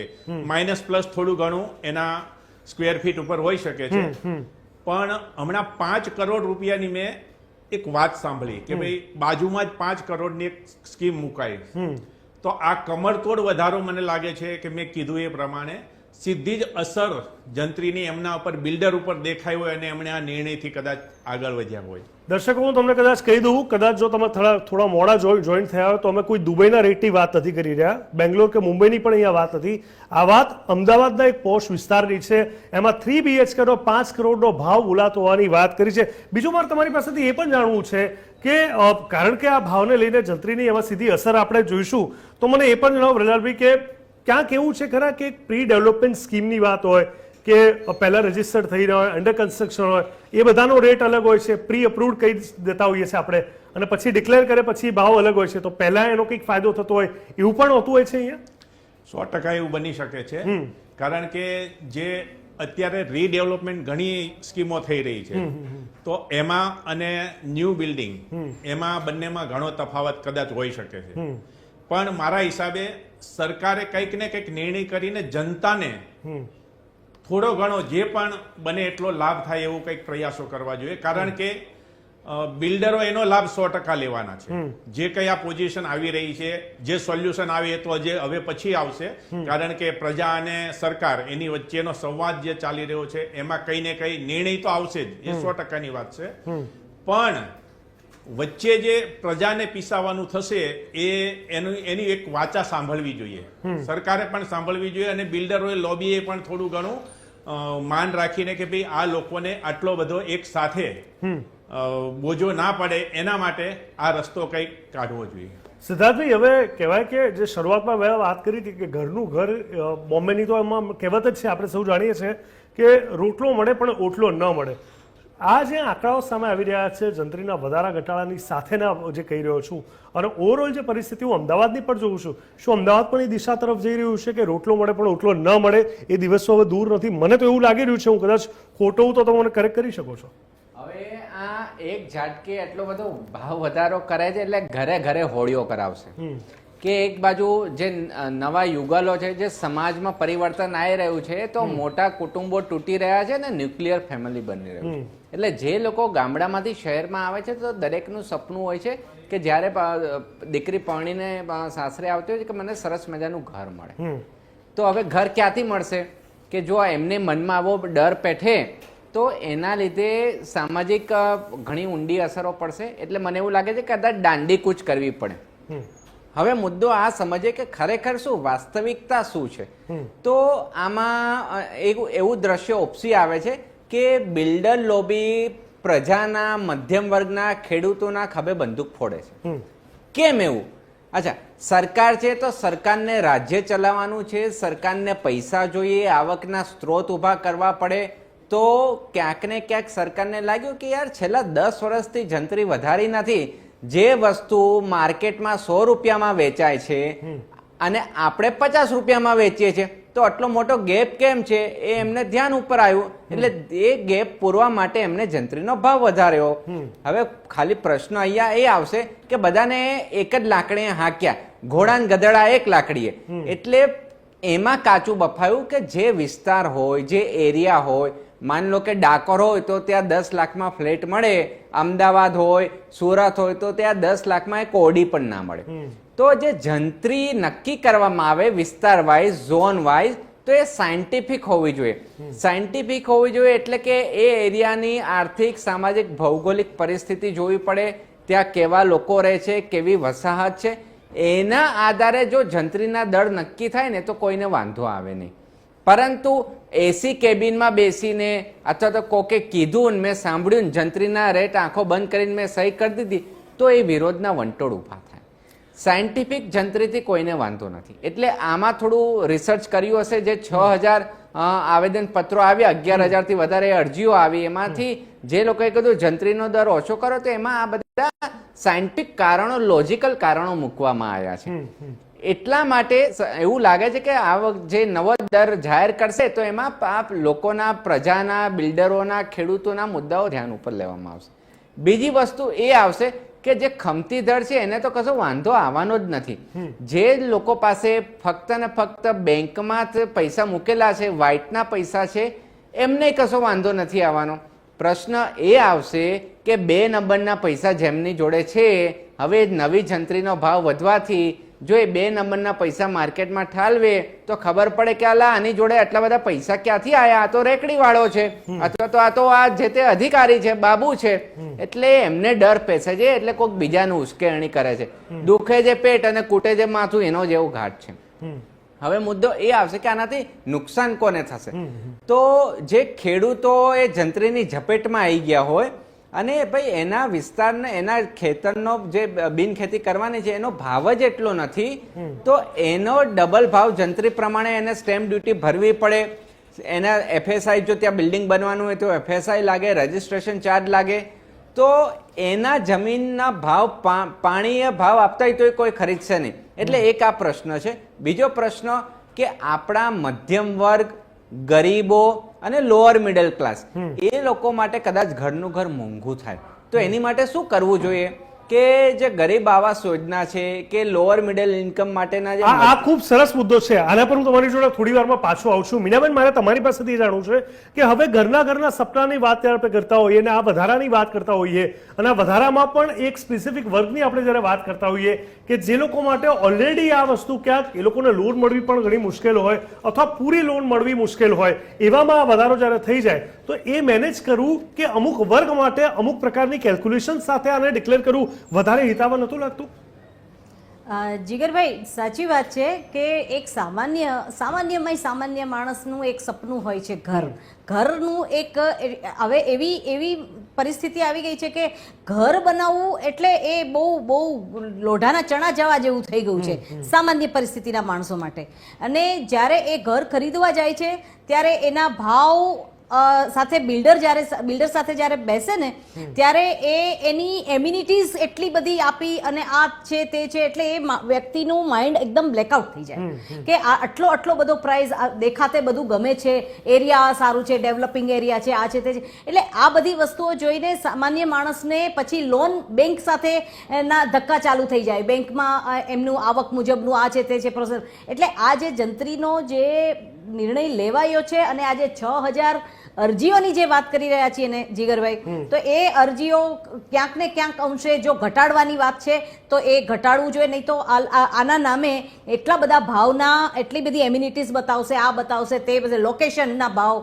Speaker 4: માઇનસ પ્લસ થોડું ઘણું એના સ્ક્વેર ફીટ ઉપર હોઈ શકે છે. પણ હમણાં 5 કરોડ રૂપિયાની મેં એક વાત સાંભળી કે ભાઈ બાજુમાં જ 5 કરોડની એક સ્કીમ મુકાઈ. તો આ કમરતોડ વધારો મને લાગે છે કે મેં કીધું એ પ્રમાણે સીધી જ અસર જંત્રીની એમના ઉપર, બિલ્ડર ઉપર દેખાઈ હોય અને એમણે આ નિર્ણયથી કદાચ આગળ વધ્યા હોય.
Speaker 1: દર્શકો, હું તમને કદાચ કહી દઉં, કદાચ જો તમે થોડા મોડા જોઈન થયા હોય તો અમે કોઈ દુબઈના રેટની વાત નથી કરી રહ્યા, બેંગ્લોર કે મુંબઈની પણ અહીંયા વાત નથી. આ વાત અમદાવાદના એક પોશ વિસ્તારની છે. એમાં 3 BHK નો 5 કરોડનો ભાવ બોલાતો હોવાની વાત કરી છે. બીજું મારે તમારી પાસેથી એ પણ જાણવું છે કે કારણ કે આ ભાવને લઈને જંત્રીની એમાં સીધી અસર આપણે જોઈશું, તો મને એ પણ જણાવો પ્રહલાદભાઈ કે ક્યાંક એવું છે ખરા કે પ્રી ડેવલપમેન્ટ સ્કીમની વાત હોય કે પહેલાં રજીસ્ટર્ડ થઈ રહ્યા હોય, અંડર કન્સ્ટ્રક્શન હોય, એ બધાનો રેટ અલગ હોય છે, પ્રી અપ્રુવડ કહી દેતા હોઈએ છીએ આપણે, અને પછી ડિક્લેર કરે પછી ભાવ અલગ હોય છે, તો પહેલાં એનો કંઈક ફાયદો થતો હોય એવું પણ હોતું હોય છે અહીંયા?
Speaker 4: 100% એવું બની શકે છે. કારણ કે જે અત્યારે રીડેવલપમેન્ટ ઘણી સ્કીમો થઈ રહી છે, તો એમાં અને ન્યૂ બિલ્ડિંગ, એમાં બંનેમાં ઘણો તફાવત કદાચ હોઈ શકે છે. પણ મારા હિસાબે સરકારે કંઈક ને કંઈક નિર્ણય કરીને જનતાને થોડો ઘણો જે પણ બને એટલો લાભ થાય એવું કંઈક પ્રયાસો કરવા જોઈએ. કારણ કે બિલ્ડરો એનો લાભ 100% લેવાના છે. જે કંઈ આ પોઝિશન આવી રહી છે, જે સોલ્યુશન આવે એ તો હવે પછી આવશે. કારણ કે પ્રજા અને સરકાર એની વચ્ચેનો સંવાદ જે ચાલી રહ્યો છે એમાં કંઈ ને કંઈ નિર્ણય તો આવશે જ, એ 100%ની વાત છે. પણ વચ્ચે જે પ્રજાને પીસાવાનું થશે એની એક વાચા સાંભળવી જોઈએ, સરકારે પણ સાંભળવી જોઈએ, અને બિલ્ડરોએ, લોબીએ પણ થોડું ઘણું માન રાખીને કે ભાઈ આ લોકોને આટલો બધો એક સાથે બોજો ના પડે એના માટે આ રસ્તો કંઈક કાઢવો જોઈએ.
Speaker 1: સિદ્ધાર્થભાઈ, હવે કહેવાય કે જે શરૂઆતમાં મેં વાત કરી હતી કે ઘરનું ઘર, બોમ્બેની તો એમાં કહેવત જ છે, આપણે સૌ જાણીએ છીએ કે રોટલો મળે પણ ઓટલો ન મળે. આ જે આંકડાઓ સામે આવી રહ્યા છે જંત્રીના વધારા ઘટાડાની સાથેના જે કહી રહ્યો છું, અને ઓવરઓલ જે પરિસ્થિતિ હું અમદાવાદની પણ જોઉં છું, શું અમદાવાદ પણ એ દિશા તરફ જઈ રહ્યું છે કે રોટલો મળે પણ ઓટલો ન મળે? એ દિવસો હવે દૂર નથી, મને તો એવું લાગી રહ્યું છે. હું કદાચ ખોટું તો તમે મને કરેક્ટ કરી શકો છો.
Speaker 5: હવે આ આ એક ઝાટકે એટલો બધો ભાવ વધારો કરે છે એટલે ઘરે ઘરે હોળીઓ કરાવશે કે એક બાજુ જે નવા યુગલો છે, જે સમાજમાં પરિવર્તન આવી રહ્યું છે, તો મોટા કુટુંબો તૂટી રહ્યા છે ને ન્યુક્લિયર ફેમિલી બની રહ્યું છે. એટલે જે લોકો ગામડામાંથી શહેરમાં આવે છે તો દરેકનું સપનું હોય છે કે જ્યારે દીકરી પરણીને સાસરે આવતી હોય છે કે મને સરસ મજાનું ઘર મળે. તો હવે ઘર ક્યાંથી મળશે કે જો એમને મનમાં આવો ડર પેઠે તો એના લીધે સામાજિક ઘણી ઊંડી અસરો પડશે. એટલે મને એવું લાગે છે કે કદાચ દાંડી કૂચ કરવી પડે. હવે મુદ્દો આ સમજે કે ખરેખર શું વાસ્તવિકતા શું છે. તો આમાં એવું દ્રશ્ય ઉપસી આવે છે કે બિલ્ડર લોબી પ્રજાના, મધ્યમ વર્ગના, ખેડૂતોના ખભે બંદૂક ફોડે છે. કેમ એવું? અચ્છા, સરકાર છે તો સરકારને રાજ્ય ચલાવવાનું છે, સરકારને પૈસા જોઈએ, આવકના સ્ત્રોત ઊભા કરવા પડે. તો ક્યાંક ને ક્યાંક સરકારને લાગ્યું કે યાર છેલ્લા 10 વર્ષથી જંત્રી વધારી નથી. જે વસ્તુ માર્કેટમાં 100 રૂપિયામાં વેચાય છે અને આપણે 50 રૂપિયામાં વેચીએ છીએ, તો આટલો મોટો ગેપ કેમ છે એ એમને ધ્યાન ઉપર આવ્યું. એટલે એ ગેપ પૂરવા માટે એમને જંત્રીનો ભાવ વધાર્યો. હવે ખાલી પ્રશ્ન અહીંયા એ આવશે કે બધાને એક જ લાકડીએ હાંક્યા, ઘોડાને ગધેડા એક લાકડીએ. એટલે એમાં કાચું બફાયું કે જે વિસ્તાર હોય, જે એરિયા હોય, માન લો કે ડાકોર હોય તો ત્યાં 10 લાખમાં ફ્લેટ મળે, અમદાવાદ હોય, સુરત હોય તો ત્યાં 10 લાખમાં એક ઓડી પણ ના મળે. તો જે જંત્રી નક્કી કરવામાં આવે વિસ્તાર વાઇઝ, ઝોન વાઇઝ, તો એ સાયન્ટિફિક હોવી જોઈએ. સાયન્ટિફિક હોવી જોઈએ એટલે કે એ એરિયાની આર્થિક, સામાજિક, ભૌગોલિક પરિસ્થિતિ જોવી પડે, ત્યાં કેવા લોકો રહે છે, કેવી વસાહત છે. એના આધારે જો જંત્રીના દર નક્કી થાય ને તો કોઈને વાંધો આવે નહીં. પરંતુ એસી કેબિનમાં બેસીને અથવા તો કોકે કીધું મેં સાંભળ્યું જંત્રીના રેટ આંખો બંધ કરીને મેં સહી કરી દીધી, તો એ વિરોધના વંટોળ ઊભા થાય. સાયન્ટિફિક જંત્રીથી કોઈને વાંધો નથી. એટલે આમાં થોડું રિસર્ચ કર્યું હશે. જે 6000 આવેદન પત્રો આવ્યા, 11000થી વધારે અરજીઓ આવી, એમાંથી જે લોકોએ કીધું જંત્રીનો દર ઓછો કરો, તો એમાં આ બધા સાયન્ટિફિક કારણો, લોજિકલ કારણો મૂકવામાં આવ્યા છે. એટલા માટે એવું લાગે છે કે આ જે નવો દર જાહેર કરશે તો એમાં લોકોના, પ્રજાના, બિલ્ડરોના, ખેડૂતોના મુદ્દાઓ ધ્યાન ઉપર લેવામાં આવશે. બીજી વસ્તુ એ આવશે કે જે ખમતી દર છે એને તો કશો વાંધો આવવાનો જ નથી. જે લોકો પાસે ફક્ત ને ફક્ત બેંકમાં પૈસા મૂકેલા છે, વ્હાઇટના પૈસા છે, એમને કશો વાંધો નથી આવવાનો. પ્રશ્ન એ આવશે કે 2 નંબરના પૈસા જેમની જોડે છે, હવે નવી જંત્રીનો ભાવ વધવાથી જો એ 2 નંબરના પૈસા માર્કેટમાં ઠાલવે તો ખબર પડે કે આલા આની જોડે આટલા બધા પૈસા ક્યાંથી આવ્યા, આ તો રેકડી વાળો છે, અથવા તો આ તો આ જે તે અધિકારી છે, બાબુ છે. એટલે એમને ડર પેસે છે, એટલે કોઈક બીજાનું ઉશ્કેરણી કરે છે. દુખે જે પેટ અને કૂટે જે માથું, એનો જેવો ઘાટ છે. હવે મુદ્દો એ આવશે કે આનાથી નુકસાન કોને થશે. તો જે ખેડૂતો એ જંત્રીની ઝપેટમાં આવી ગયા હોય અને ભાઈ એના વિસ્તારને, એના ખેતરનો જે બિનખેતી કરવાની છે એનો ભાવ જ એટલો નથી, તો એનો ડબલ ભાવ જંત્રી પ્રમાણે એને સ્ટેમ્પ ડ્યુટી ભરવી પડે. એના FSI, જો ત્યાં બિલ્ડિંગ બનવાનું હોય તો FSI લાગે, રજીસ્ટ્રેશન ચાર્જ લાગે. તો એના જમીનના ભાવ, પાણીએ ભાવ આપતા હોય તો કોઈ ખરીદશે નહીં. એટલે એક આ પ્રશ્ન છે. બીજો પ્રશ્ન કે આપણા મધ્યમ વર્ગ, ગરીબો અને લોઅર મિડલ ક્લાસ, એ લોકો માટે કદાચ ઘરનું ઘર મોંઘું થાય, તો એની માટે શું કરવું જોઈએ કે જે ગરીબ આવાસ યોજના છે કે લોઅર મિડલ ઇન્કમ માટેના જે
Speaker 1: આ ખૂબ સરસ મુદ્દો છે. આના પર હું તમારી જોડે થોડી વારમાં પાછો આવું છું. મીનાબેન, મારે તમારી પાસેથી જાણવું છે કે હવે ઘરના સપનાની વાત ત્યારે આપણે કરતા હોઈએ અને આ વધારાની વાત કરતા હોઈએ, અને આ વધારામાં પણ એક સ્પેસિફિક વર્ગની આપણે જ્યારે વાત કરતા હોઈએ કે જે લોકો માટે ઓલરેડી આ વસ્તુ ક્યાંક એ લોકોને લોન મળવી પણ ઘણી મુશ્કેલ હોય અથવા પૂરી લોન મળવી મુશ્કેલ હોય, એવામાં આ વધારો જ્યારે થઈ જાય તો એ મેનેજ કરવું કે અમુક વર્ગ માટે અમુક પ્રકારની કેલ્ક્યુલેશન સાથે આને ડિક્લેર કરવું વધારે હિતાવહ નહોતું લાગતું?
Speaker 6: જીગરભાઈ, સાચી વાત છે કે એક સામાન્ય માણસનું એક સપનું હોય છે ઘરનું. એક હવે એવી પરિસ્થિતિ આવી ગઈ છે કે ઘર બનાવવું એટલે એ બહુ લોઢાના ચણા જવા જેવું થઈ ગયું છે સામાન્ય પરિસ્થિતિના માણસો માટે. અને જ્યારે એ ઘર ખરીદવા જાય છે ત્યારે એના ભાવ સાથે બિલ્ડર સાથે જ્યારે બેસે ને ત્યારે એની એમ્યુનિટીઝ એટલી બધી આપી અને આ છે તે છે એટલે એ વ્યક્તિનું માઇન્ડ એકદમ બ્લેકઆઉટ થઈ જાય કે આટલો બધો પ્રાઇસ દેખાતે બધું ગમે છે, એરિયા સારું છે, ડેવલપિંગ એરિયા છે, આ છે તે છે, એટલે આ બધી વસ્તુઓ જોઈને સામાન્ય માણસને પછી લોન બેંક સાથે ના ધક્કા ચાલુ થઈ જાય, બેંકમાં એમનું આવક મુજબનું આ છે તે છે પ્રોસેસ. એટલે આ જે જંત્રીનો જે નિર્ણય લેવાયો છે અને આજે 6,000 અરજીઓની જે વાત કરી રહ્યા છીએ ને જીગરભાઈ, તો એ અરજીઓ ક્યાંક ને ક્યાંક અંશે જો ઘટાડવાની વાત છે તો એ ઘટાડવું જોઈએ, નહીં તો આના નામે એટલા બધા ભાવના એટલી બધી એમ્યુનિટીઝ બતાવશે, આ બતાવશે તે બધે લોકેશનના ભાવ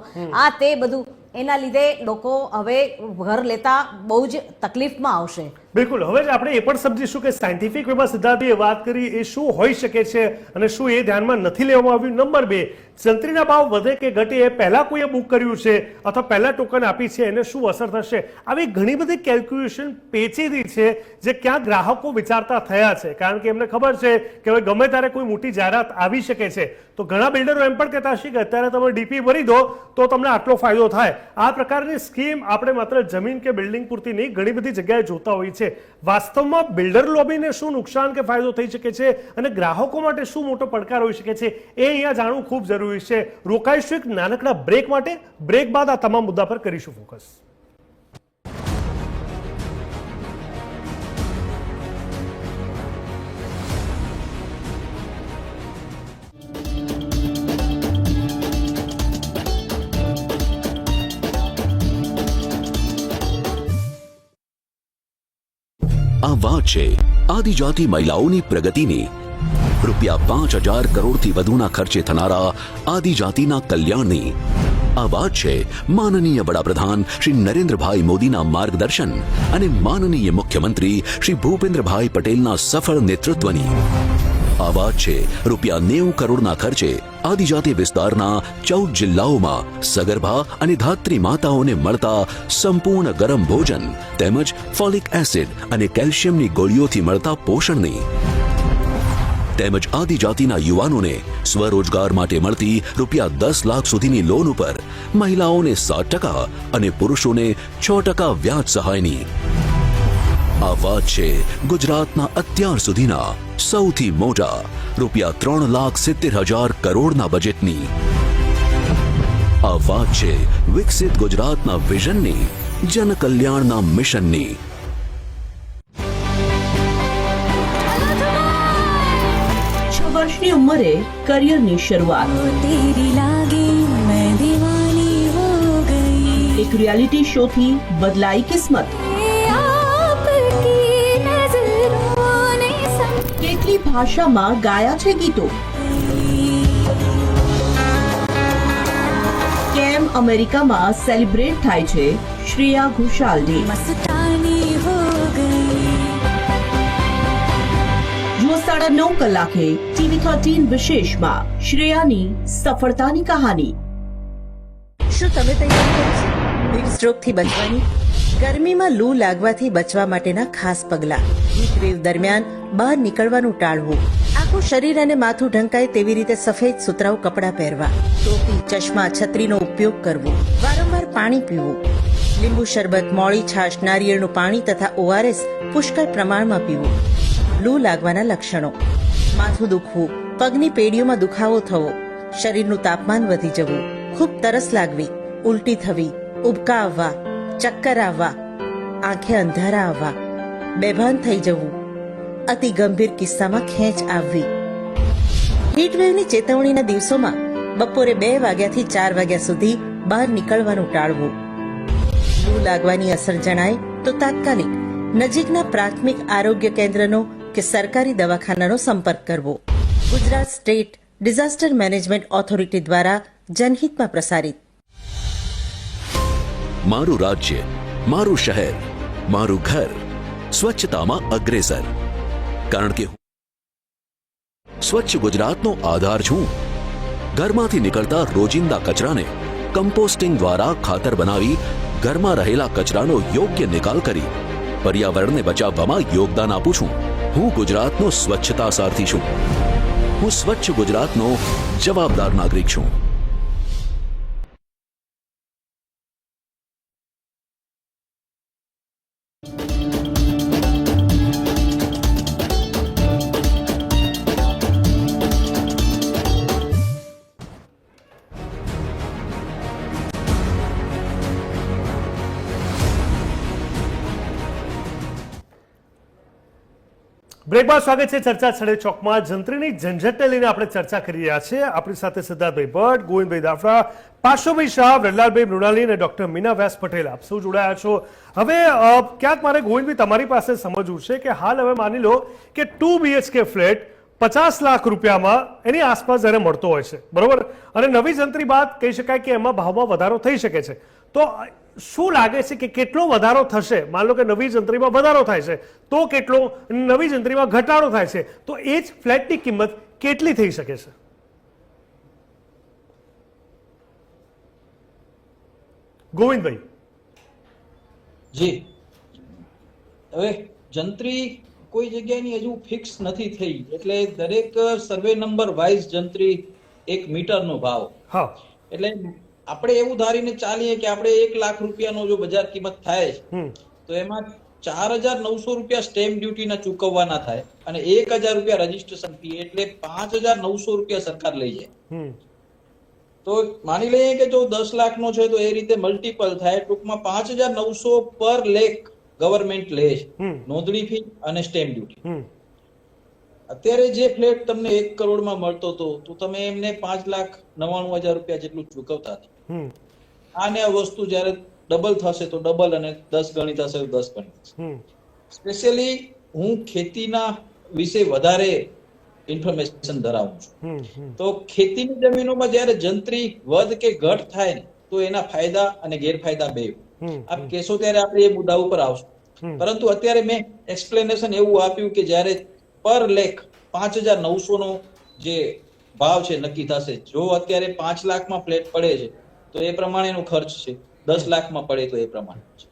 Speaker 6: આ તે બધું, એના લીધે લોકો હવે ઘર લેતા બહુ જ તકલીફમાં આવશે.
Speaker 1: બિલકુલ. હવે આપણે એ પણ સમજીશું કે સાયન્ટિફિક વેમાં સિદ્ધાર્થભાઈએ વાત કરી એ શું હોઈ શકે છે અને શું એ ધ્યાનમાં નથી લેવામાં આવ્યું. નંબર 2, જંત્રીના ભાવ વધે કે ઘટે એ પહેલા કોઈએ બુક કર્યું છે અથવા પહેલા ટોકન આપી છે એને શું અસર થશે, આવી ઘણી બધી કેલ્ક્યુલેશન પેચીદી છે જે ક્યાં ગ્રાહકો વિચારતા થયા છે, કારણ કે એમને ખબર છે કે હવે ગમે ત્યારે કોઈ મોટી જાહેરાત આવી શકે છે. તો ઘણા બિલ્ડરો એમ પણ કહેતા હશે કે અત્યારે તમે ડીપી ભરી દો તો તમને આટલો ફાયદો થાય. આ પ્રકારની સ્કીમ આપણે માત્ર જમીન કે બિલ્ડિંગ પૂરતી નહીં ઘણી બધી જગ્યાએ જોતા હોઈએ છીએ. વાસ્તવમાં બિલ્ડર લોબીને શું નુકસાન કે ફાયદો થઈ શકે છે અને ગ્રાહકો માટે શું મોટો પડકાર હોઈ શકે છે એ અહીંયા જાણવું ખૂબ જરૂરી છે. રોકાઈશું એક નાનકડા બ્રેક માટે. બ્રેક બાદ આ તમામ મુદ્દા પર કરીશું ફોકસ.
Speaker 7: આ વાત છે આદિજાતિ મહિલાઓની પ્રગતિની. ₹5,000 કરોડથી વધુના ખર્ચે થનારા આદિજાતિના કલ્યાણની. આ વાત છે માનનીય વડાપ્રધાન શ્રી નરેન્દ્રભાઈ મોદીના માર્ગદર્શન અને માનનીય મુખ્યમંત્રી શ્રી ભૂપેન્દ્રભાઈ પટેલના સફળ નેતૃત્વની. આ વાત છે ₹90 કરોડના ખર્ચે આદિજાતિ વિસ્તારના 14 જિલ્લાઓમાં સગર્ભા અને ધાત્રી માતાઓને મળતા સંપૂર્ણ ગરમ ભોજન તેમજ ફોલિક એસિડ અને કેલ્શિયમની ગોળીઓથી મળતા પોષણની. તેમજ આદિજાતિના યુવાનોને સ્વરોજગાર માટે મળતી ₹10 લાખ સુધીની લોન ઉપર મહિલાઓને 7% અને પુરુષોને 6% વ્યાજ સહાયની. આ વાત છે ગુજરાતના અત્યાર સુધીના સૌથી મોટા ₹3,70,000 કરોડના બજેટની. આ વાત છે વિકસિત ગુજરાતના વિઝનની, જનકલ્યાણના મિશનની.
Speaker 8: વર્ષની ઉંમરે કરિયરની શરૂઆત, એક રિયાલિટી શો થી બદલાઈ કિસ્મત. કેટલી ભાષામાં ગાયા છે ગીતો, કેમ અમેરિકામાં સેલિબ્રેટ થાય છે શ્રેયા ઘોષાલ ડે. જુઓ 9:30 કલાકે TV13 વિશેષમાં શ્રેયાની સફળતાની કહાની.
Speaker 9: શું તમે તૈયારી કરી છે હીટ સ્ટ્રોક થી બચવાની? ગરમીમાં લૂ લાગવાથી બચવા માટેના ખાસ પગલાં. હીટ વેવ દરમિયાન બહાર નીકળવાનું ટાળવું. આખું શરીર અને માથું ઢંકાય તેવી રીતે સફેદ સુતરાઉ કપડાં પહેરવા. ટોપી, ચશ્મા, છત્રીનો ઉપયોગ કરવો. વારંવાર પાણી પીવું. લીંબુ શરબત, મોળી છાશ, નારિયેળનું પાણી તથા ORS પુષ્કળ પ્રમાણમાં પીવું. લૂ લાગવાના લક્ષણો: માથું દુખવું, પગની પેઢીઓમાં દુખાવો થવો, શરીરનું તાપમાન વધી જવું, ખૂબ તરસ લાગવી, ઉલટી થવી, ઉબકા આવવા, ચક્કર આવવા, આંખે અંધારા આવવા, બેભાન થઈ જવું, અતિ ગંભીર કિસ્સામાં ખેંચ આવવી. હીટવેવની ચેતવણીના દિવસોમાં બપોરે 2 વાગ્યાથી 4 વાગ્યા સુધી બહાર નીકળવાનું ટાળવું. લૂ લાગવાની અસર જણાય તો તાત્કાલિક નજીકના પ્રાથમિક આરોગ્ય કેન્દ્રનો કે સરકારી દવાખાનાનો સંપર્ક કરવો. Gujarat state disaster management authority દ્વારા જનહિતમાં પ્રસારિત.
Speaker 7: મારું રાજ્ય, મારું શહેર, મારું ઘર સ્વચ્છતામાં અગ્રેસર. કારણ કે સ્વચ્છ ગુજરાતનો આધાર છું. ઘરમાંથી નીકળતા રોજિંદા કચરાને કમ્પોસ્ટિંગ દ્વારા ખાતર બનાવી ઘરમાં રહેલા કચરાનો યોગ્ય નિકાલ કરી પર્યાવરણને બચાવવામાં યોગદાન આપું છું. હું ગુજરાતનો સ્વચ્છતા સારથી છું. હું સ્વચ્છ ગુજરાતનો જવાબદાર નાગરિક છું.
Speaker 1: બ્રેક બાદ સ્વાગત છે ચર્ચા છડે ચોકમાં. જંત્રીની ઝંઝટને લઈને આપણે ચર્ચા કરી રહ્યા છીએ. આપણી સાથે સિદ્ધાર્થભાઈ ભટ્ટ, ગોવિંદભાઈ દાફડા, પાર્શ્વભાઈ શાહ, વ્રજલાલભાઈ મૃણાલી અને ડોક્ટર મીના વ્યાસ પટેલ આપ સૌ જોડાયા છો. હવે ક્યાંક મારે ગોવિંદભાઈ તમારી પાસે સમજવું છે કે હાલ હવે માની લો કે 2 BHK ફ્લેટ 50 લાખ રૂપિયામાં એની આસપાસ જ્યારે મળતો હોય છે, બરોબર, અને નવી જંત્રી બાદ કહી શકાય કે એમાં ભાવમાં વધારો થઈ શકે છે. તો શું લાગે છે કે કેટલો વધારો થશે? માન લો કે નવી જંત્રીમાં વધારો થાય છે તો કેટલો, નવી જંત્રીમાં ઘટાડો થાય છે તો એ જ ફ્લેટની કિંમત કેટલી થઈ શકે છે? ગોવિંદભાઈ.
Speaker 3: જી, હવે જંત્રી કોઈ જગ્યાની હજુ ફિક્સ નથી થઈ, એટલે દરેક સર્વે નંબર વાઇઝ જંત્રી 1 મીટરનો ભાવ.
Speaker 1: હા,
Speaker 3: એટલે આપણે એવું ધારીને ચાલીએ કે આપણે 1 લાખ રૂપિયાનો જો બજાર કિંમત થાય છે તો એમાં 4,900 રૂપિયા સ્ટેમ્પ ડ્યુટીના ચૂકવવાના થાય અને 1,000 રૂપિયા રજીસ્ટ્રેશન ફી, એટલે 5,900 રૂપિયા સરકાર લઈ જાય. તો માની લઈએ કે જો 10 લાખનો છે તો એ રીતે મલ્ટીપલ થાય. ટૂંકમાં 5,900 પર લેખ ગવર્મેન્ટ લે છે, નોંધણી ફી અને સ્ટેમ્પ ડ્યુટી. અત્યારે જે ફ્લેટ તમને 1 કરોડમાં મળતો હતો તો તમે એમને 5,99,000 રૂપિયા જેટલું ચૂકવતા હતા. આને આ વસ્તુ જયારે ડબલ થશે તો ડબલ અને 10 ગણી થશે તો 10 ગણી થશે. સ્પેશિયલી હું ખેતીના વિશે વધારે ઇન્ફોર્મેશન ધરાવું છું. તો ખેતીની જમીનોમાં જયારે જંત્રી વધ કે ઘટ થાય ને તો એના ફાયદા અને ગેરફાયદા બે આપ કહેશો ત્યારે આપણે એ મુદ્દા ઉપર આવશું. પરંતુ અત્યારે મેં એક્સપ્લેનેશન એવું આપ્યું કે જયારે પર લેખ 5,900 નો જે ભાવ છે નક્કી થશે. જો અત્યારે 5 લાખમાં ફ્લેટ પડે છે તો એ પ્રમાણેનો ખર્ચ છે, 10 લાખમાં પડે તો એ પ્રમાણે છે.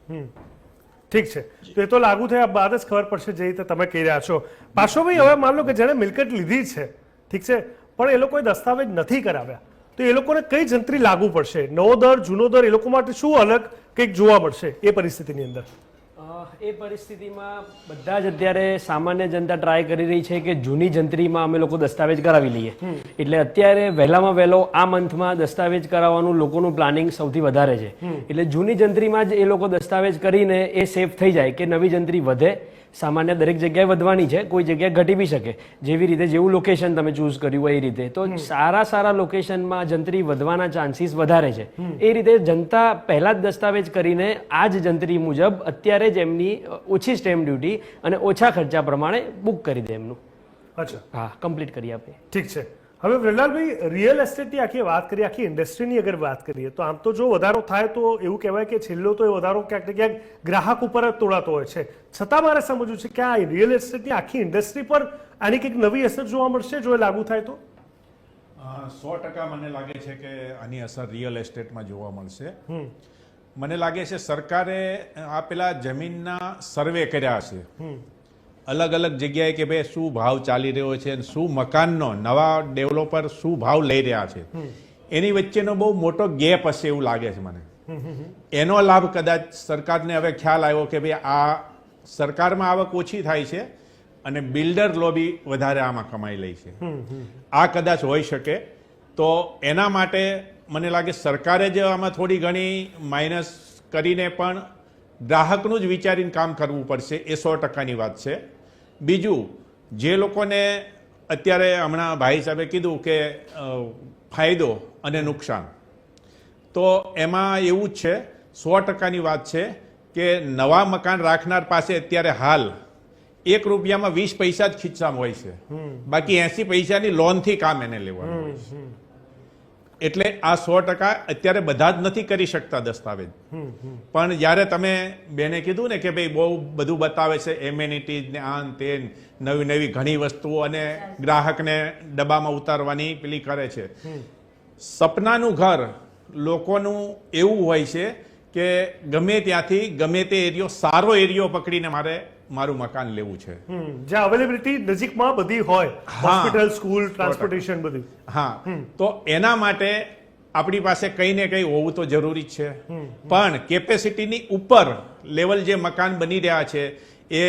Speaker 1: ઠીક છે, તો એ તો લાગુ થયા બાદ જ ખબર પડશે જે રીતે તમે કહી રહ્યા છો. પાર્શ્વભાઈ, હવે માન લો કે જેણે મિલકત લીધી છે, ઠીક છે, પણ એ લોકોએ દસ્તાવેજ નથી કરાવ્યા, તો એ લોકોને કઈ જંત્રી લાગુ પડશે? નવો દર, જૂનો દર, એ લોકો માટે શું અલગ કંઈક જોવા મળશે એ પરિસ્થિતિની અંદર?
Speaker 2: એ પરિસ્થિતિમાં બધા જ અત્યારે સામાન્ય જનતા ટ્રાય કરી રહી છે કે જૂની જંત્રીમાં અમે લોકો દસ્તાવેજ કરાવી લઈએ. એટલે અત્યારે વહેલામાં વહેલો આ મંથમાં દસ્તાવેજ કરાવવાનું લોકોનું પ્લાનિંગ સૌથી વધારે છે. એટલે જૂની જંત્રીમાં જ એ લોકો દસ્તાવેજ કરીને એ સેફ થઈ જાય કે નવી જંત્રી વધે. સામાન્ય દરેક જગ્યાએ વધવાની છે, કોઈ જગ્યાએ ઘટી બી શકે, જેવી રીતે જેવું લોકેશન તમે ચૂઝ કર્યું હોય એ રીતે. તો સારા લોકેશનમાં જંત્રી વધવાના ચાન્સીસ વધારે છે. એ રીતે જનતા પહેલા જ દસ્તાવેજ કરીને આ જ જંત્રી મુજબ અત્યારે જ એમની ઓછી સ્ટેમ્પ ડ્યુટી અને ઓછા ખર્ચા પ્રમાણે બુક કરી દે એમનું.
Speaker 1: અચ્છા, હા,
Speaker 2: કમ્પ્લીટ કરી આપે.
Speaker 1: ઠીક છે. હવે વ્રજલાલભાઈ, રિયલ એસ્ટેટની આખી વાત કરીએ, આખી ઇન્ડસ્ટ્રીની અગર વાત કરીએ તો આમ તો જો વધારો થાય તો એવું કહેવાય કે છેલ્લો તો એ વધારો ક્યાંક ને ક્યાંક ગ્રાહક ઉપર જ તોડાતો હોય છે. છતાં મારે સમજવું છે કે આ રિયલ એસ્ટેટની આખી ઇન્ડસ્ટ્રી પર આની કંઈક નવી અસર જોવા મળશે જો એ લાગુ થાય તો?
Speaker 4: 100% મને લાગે છે કે આની અસર રિયલ એસ્ટેટમાં જોવા મળશે. મને લાગે છે સરકારે આ પેલા જમીનના સર્વે કર્યા છે અલગ અલગ જગ્યાએ કે ભાઈ શું ભાવ ચાલી રહ્યો છે, શું મકાનનો નવા ડેવલપર શું ભાવ લઈ રહ્યા છે, એની વચ્ચેનો બહુ મોટો ગેપ હશે એવું લાગે છે મને. એનો લાભ કદાચ સરકારને હવે ખ્યાલ આવ્યો કે ભાઈ આ સરકારમાં આવક ઓછી થાય છે અને બિલ્ડર લોબી વધારે આમાં કમાઈ લે છે. આ કદાચ હોઈ શકે. તો એના માટે મને લાગે સરકારે જ આમાં થોડી ઘણી માઇનસ કરીને પણ ગ્રાહકનું જ વિચારીને કામ કરવું પડશે, એ 100%ની વાત છે. બીજું, જે લોકોને અત્યારે હમણાં ભાઈ સાહેબે કીધું કે ફાયદો અને નુકસાન, તો એમાં એવું જ છે, 100%ની વાત છે કે નવા મકાન રાખનાર પાસે અત્યારે હાલ 1 રૂપિયામાં 20 પૈસા જ ખિસ્સામાં હોય છે, બાકી 80 પૈસાની લોનથી કામ એને લેવાનું હોય છે. એટલે આ 100% અત્યારે બધા જ નથી કરી શકતા દસ્તાવેજ. પણ જ્યારે તમે બેને કીધું ને કે ભાઈ બહુ બધું બતાવે છે, એમેનિટીઝ ને આન તે નવી ઘણી વસ્તુઓ અને ગ્રાહકને ડબ્બામાં ઉતારવાની પેલી કરે છે. સપનાનું ઘર લોકોનું એવું હોય છે કે ગમે ત્યાંથી ગમે તે એરિયો, સારો એરિયો પકડીને મારું મકાન લેવું છે,
Speaker 1: જ્યાં અવેલેબિલિટી નજીકમાં બધી હોય, હોસ્પિટલ, સ્કૂલ, ટ્રાન્સપોર્ટેશન બધું.
Speaker 4: હા, તો એના માટે આપણી પાસે કંઈ ને કંઈ હોવું તો જરૂરી જ છે. પણ કેપેસિટીની ઉપર લેવલ જે મકાન બની રહ્યા છે એ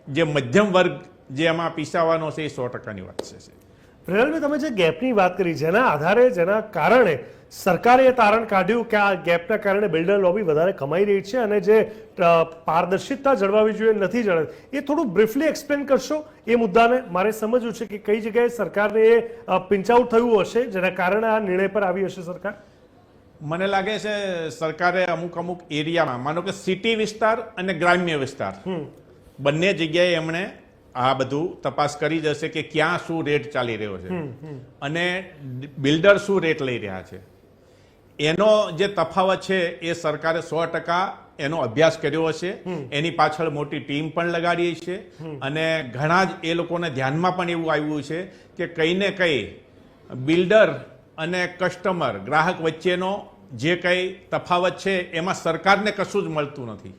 Speaker 4: જે મધ્યમ વર્ગ જે એમાં પીસાવાનો છે એ 100%ની વાત છે.
Speaker 1: પ્રેરલભાઈ, તમે જે ગેપની વાત કરી, જેના આધારે, જેના કારણે સરકારે એ તારણ કાઢ્યું કે આ ગેપના કારણે બિલ્ડર લોબી વધારે કમાઈ રહી છે અને જે પારદર્શિતા જળવાવી જોઈએ નથી જળવાવી, એ થોડું બ્રીફલી એક્સપ્લેન કરશો એ મુદ્દાને? મારે સમજવું છે કે કઈ જગ્યાએ સરકારને એ પિંચ આઉટ થયું હશે જેના કારણે આ નિર્ણય પર આવી હશે સરકાર.
Speaker 4: મને લાગે છે સરકારે અમુક એરિયામાં, માનો કે સિટી વિસ્તાર અને ગ્રામ્ય વિસ્તાર બંને જગ્યાએ એમણે આ બધું તપાસ કરી જશે કે ક્યાં શું રેટ ચાલી રહ્યો છે અને બિલ્ડર શું રેટ લઈ રહ્યા છે. એનો જે તફાવત છે એ સરકારે 100% એનો અભ્યાસ કર્યો હશે. એની પાછળ મોટી ટીમ પણ લગાડી છે અને ઘણા જ એ લોકોને ધ્યાનમાં પણ એવું આવ્યું છે કે કઈ ને કઈ બિલ્ડર અને કસ્ટમર, ગ્રાહક વચ્ચેનો જે કઈ તફાવત છે એમાં સરકારને કશું જ મળતું નથી.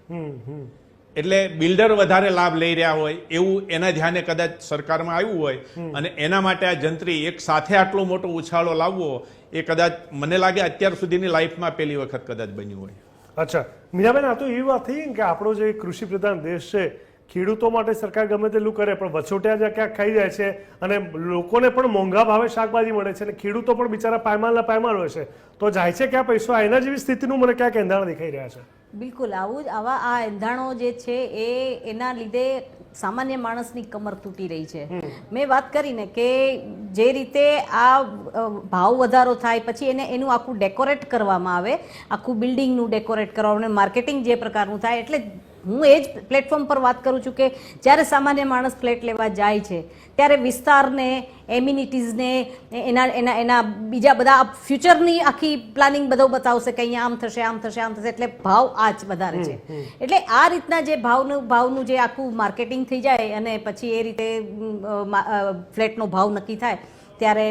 Speaker 4: એટલે બિલ્ડર વધારે લાભ લઈ રહ્યા હોય એવું એના ધ્યાને કદાચ સરકારમાં આવ્યું હોય અને એના માટે આ જંત્રી એક સાથે આટલો મોટો ઉછાળો લાવવો એ કદાચ મને લાગે અત્યાર સુધીની લાઈફમાં પહેલી વખત કદાચ બન્યું હોય.
Speaker 1: અચ્છા મીરાબેન, આ તો એવી વાત થઈ કે આપણો જે કૃષિ પ્રધાન દેશ છે, ખેડૂતો માટે સરકાર ગમે તેટલું કરે પણ વચોટિયા જ્યાં ક્યાંક ખાઈ જાય છે અને લોકોને પણ મોંઘા ભાવે શાકભાજી મળે છે અને ખેડૂતો પણ બિચારા પાયમાલ હોય છે, તો જાય છે ક્યાં પૈસો? એના જેવી સ્થિતિનું મને ક્યાંક એંધાણ દેખાઈ રહ્યા છે.
Speaker 6: બિલકુલ આવા આ એંધાણો જે છે એના લીધે સામાન્ય માણસની કમર તૂટી રહી છે. મેં વાત કરીને કે જે રીતે આ ભાવ વધારો થાય પછી એનું આખું ડેકોરેટ કરવામાં આવે, આખું બિલ્ડિંગનું ડેકોરેટ કરવામાં, માર્કેટિંગ જે પ્રકારનું થાય, એટલે હું એ જ પ્લેટફોર્મ પર વાત કરું છું કે જ્યારે સામાન્ય માણસ ફ્લેટ લેવા જાય છે ત્યારે વિસ્તારને, એમ્યુનિટીઝને, એના બીજા બધા ફ્યુચરની આખી પ્લાનિંગ બધું બતાવશે કે અહીંયા આમ થશે, આમ થશે, આમ થશે, એટલે ભાવ આ જ વધારે છે. એટલે આ રીતના જે ભાવનું જે આખું માર્કેટિંગ થઈ જાય અને પછી એ રીતે ફ્લેટનો ભાવ નક્કી થાય ત્યારે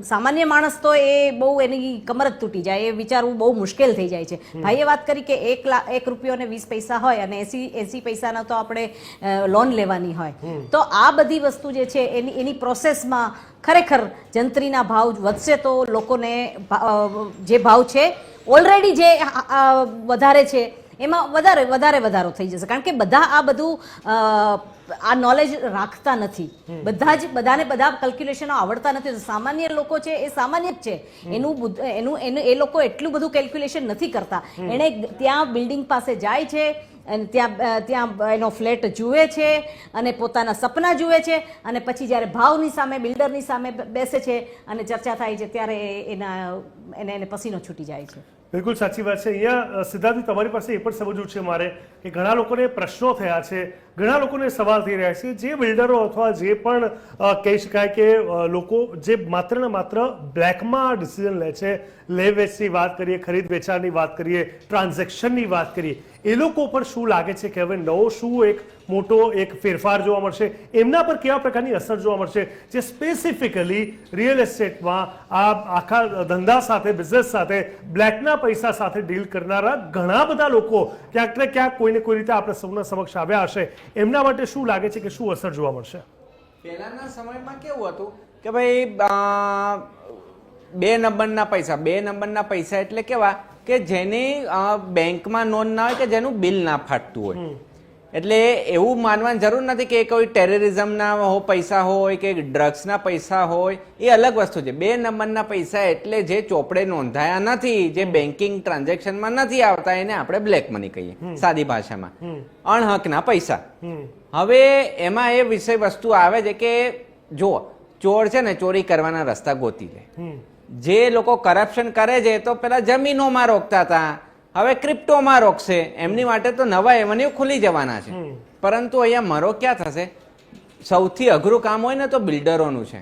Speaker 6: સામાન્ય માણસ તો એ બહુ એની કમર જ તૂટી જાય, એ વિચારવું બહુ મુશ્કેલ થઈ જાય છે. ભાઈએ વાત કરી કે 1 રૂપિયો ને 20 પૈસા હોય અને 80 પૈસાના તો આપણે લોન લેવાની હોય, તો આ બધી વસ્તુ જે છે એની પ્રોસેસમાં ખરેખર જંત્રીના ભાવ વધશે તો લોકોને જે ભાવ છે ઓલરેડી જે વધારે છે એમાં વધારો થઈ જશે. કારણ કે બધા આ નોલેજ રાખતા નથી, બધાને બધા કેલ્ક્યુલેશનો આવડતા નથી. સામાન્ય લોકો છે એ સામાન્ય જ છે, એનું એ લોકો એટલું બધું કેલ્ક્યુલેશન નથી કરતા. એને ત્યાં બિલ્ડિંગ પાસે જાય છે અને ત્યાં એનો ફ્લેટ જુએ છે અને પોતાના સપના જુએ છે અને પછી જ્યારે ભાવની સામે, બિલ્ડરની સામે બેસે છે અને ચર્ચા થાય છે ત્યારે એને પસીનો છૂટી જાય છે.
Speaker 1: બિલકુલ સાચી વાત છે. અહીંયા સિદ્ધાર્થ, તમારી પાસે એ પણ સમજવું છે મારે કે ઘણા લોકોને પ્રશ્નો થયા છે, ઘણા લોકોને સવાલ થઈ રહ્યા છે, જે બિલ્ડરો અથવા જે પણ કહી શકાય કે લોકો જે માત્ર ને માત્ર બ્લેકમાં ડિસિઝન લે છે, લે વેચની વાત કરીએ, ખરીદ વેચાણની વાત કરીએ, ટ્રાન્ઝેક્શનની વાત કરીએ, એ લોકો પર શું લાગે છે કે હવે નવો શું એક મોટો એક ફેરફાર જોવા મળશે? એમના પર કેવા પ્રકારની અસર જોવા મળશે જે સ્પેસિફિકલી રિયલ એસ્ટેટમાં આ આખા ધંધા સાથે, બિઝનેસ સાથે, બ્લેકના પૈસા સાથે ડીલ કરનારા ઘણા બધા લોકો ક્યાંક ને ક્યાંક કોઈને કોઈ રીતે આપણે સૌના સમક્ષ આવ્યા હશે, એમના માટે શું લાગે છે કે શું અસર જોવા મળશે?
Speaker 5: પહેલાના સમયમાં કેવું હતું કે ભાઈ 2 નંબરના પૈસા એટલે કેવા કે જેની બેંકમાં નોંધ ના હોય કે જેનું બિલ ના ફાટતું હોય. એટલે એવું માનવાની જરૂર નથી કે કોઈ ટેરરિઝમના પૈસા હોય કે ડ્રગ્સના પૈસા હોય, એ અલગ વસ્તુ છે. 2 નંબરના પૈસા એટલે જે ચોપડે નોંધાયા નથી, જે બેન્કિંગ ટ્રાન્ઝેક્શનમાં નથી આવતા, એને આપણે બ્લેક મની કહીએ સાદી ભાષામાં, અણહકના પૈસા. હવે એમાં એ વિષય વસ્તુ આવે છે કે જો ચોર છે ને ચોરી કરવાના રસ્તા ગોતી લે. જે લોકો કરપ્શન કરે છે તો પેલા જમીનોમાં રોકતા હતા, હવે ક્રિપ્ટોમાં રોકશે. એમની માટે તો નવા એવન્યુ ખુલી જવાના છે. પરંતુ અહીંયા મરો ક્યાં થશે? સૌથી અઘરું કામ હોય ને તો બિલ્ડરોનું છે.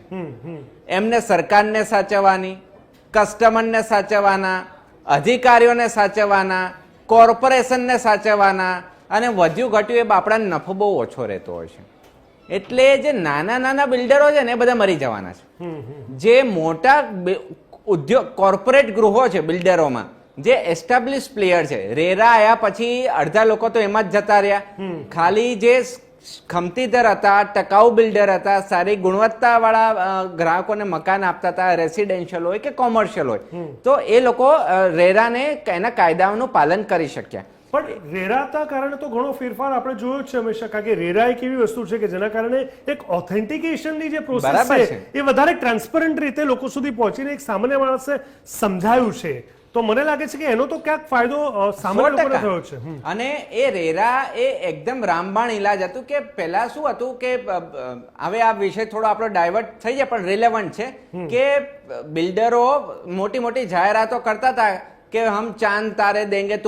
Speaker 5: એમને સરકારને સાચવવાની, કસ્ટમરને સાચવવાના, અધિકારીઓને સાચવવાના, કોર્પોરેશનને સાચવવાના, અને વધ્યું ઘટ્યું એ બાપડાને નફો બહુ ઓછો રહેતો હોય છે. એટલે જે નાના બિલ્ડરો છે ને એ બધા મરી જવાના છે. જે મોટા ઉદ્યોગ, કોર્પોરેટ ગૃહો છે બિલ્ડરોમાં, જે એસ્ટાબ્લિશ પ્લેયર છે, રેરા આયા પછી અડધા લોકો તો એમાં જ જતા રહ્યા. ખાલી જે ખમતીદર હતા, ટકાઉ બિલ્ડર હતા, સારી ગુણવત્તા વાળા ગ્રાહકોને મકાન આપતા હતા, રેસિડેન્શિયલ હોય કે કોમર્શિયલ હોય, તો એ લોકો રેરાને એના કાયદાઓનું પાલન કરી શક્યા.
Speaker 1: પણ રેરાતા કારણે તો ઘણો ફેરફાર આપણે જોયો જ છે હંમેશા, કારણ કે રેરા એક એવી વસ્તુ છે કે જેના કારણે એક ઓથેન્ટિકેશનની જે પ્રોસેસ
Speaker 5: બરાબર
Speaker 1: છે એ વધારે ટ્રાન્સપરન્ટ રીતે લોકો સુધી પહોંચીને એક સામાન્ય માણસે સમજાયું છે. તો મને લાગે છે કે એનો તો ક્યાંક ફાયદો સામાન્ય લોકોને થયો છે.
Speaker 5: અને એ રેરા એ એકદમ રામબાણ ઇલાજ હતું કે પહેલા શું હતું કે હવે આ વિષય થોડો આપણો ડાયવર્ટ થઈ જાય પણ રિલેવન્ટ છે કે બિલ્ડરો મોટી મોટી જાહેરાતો કરતા હતા કે હમ ચાંદ તારે દેંગે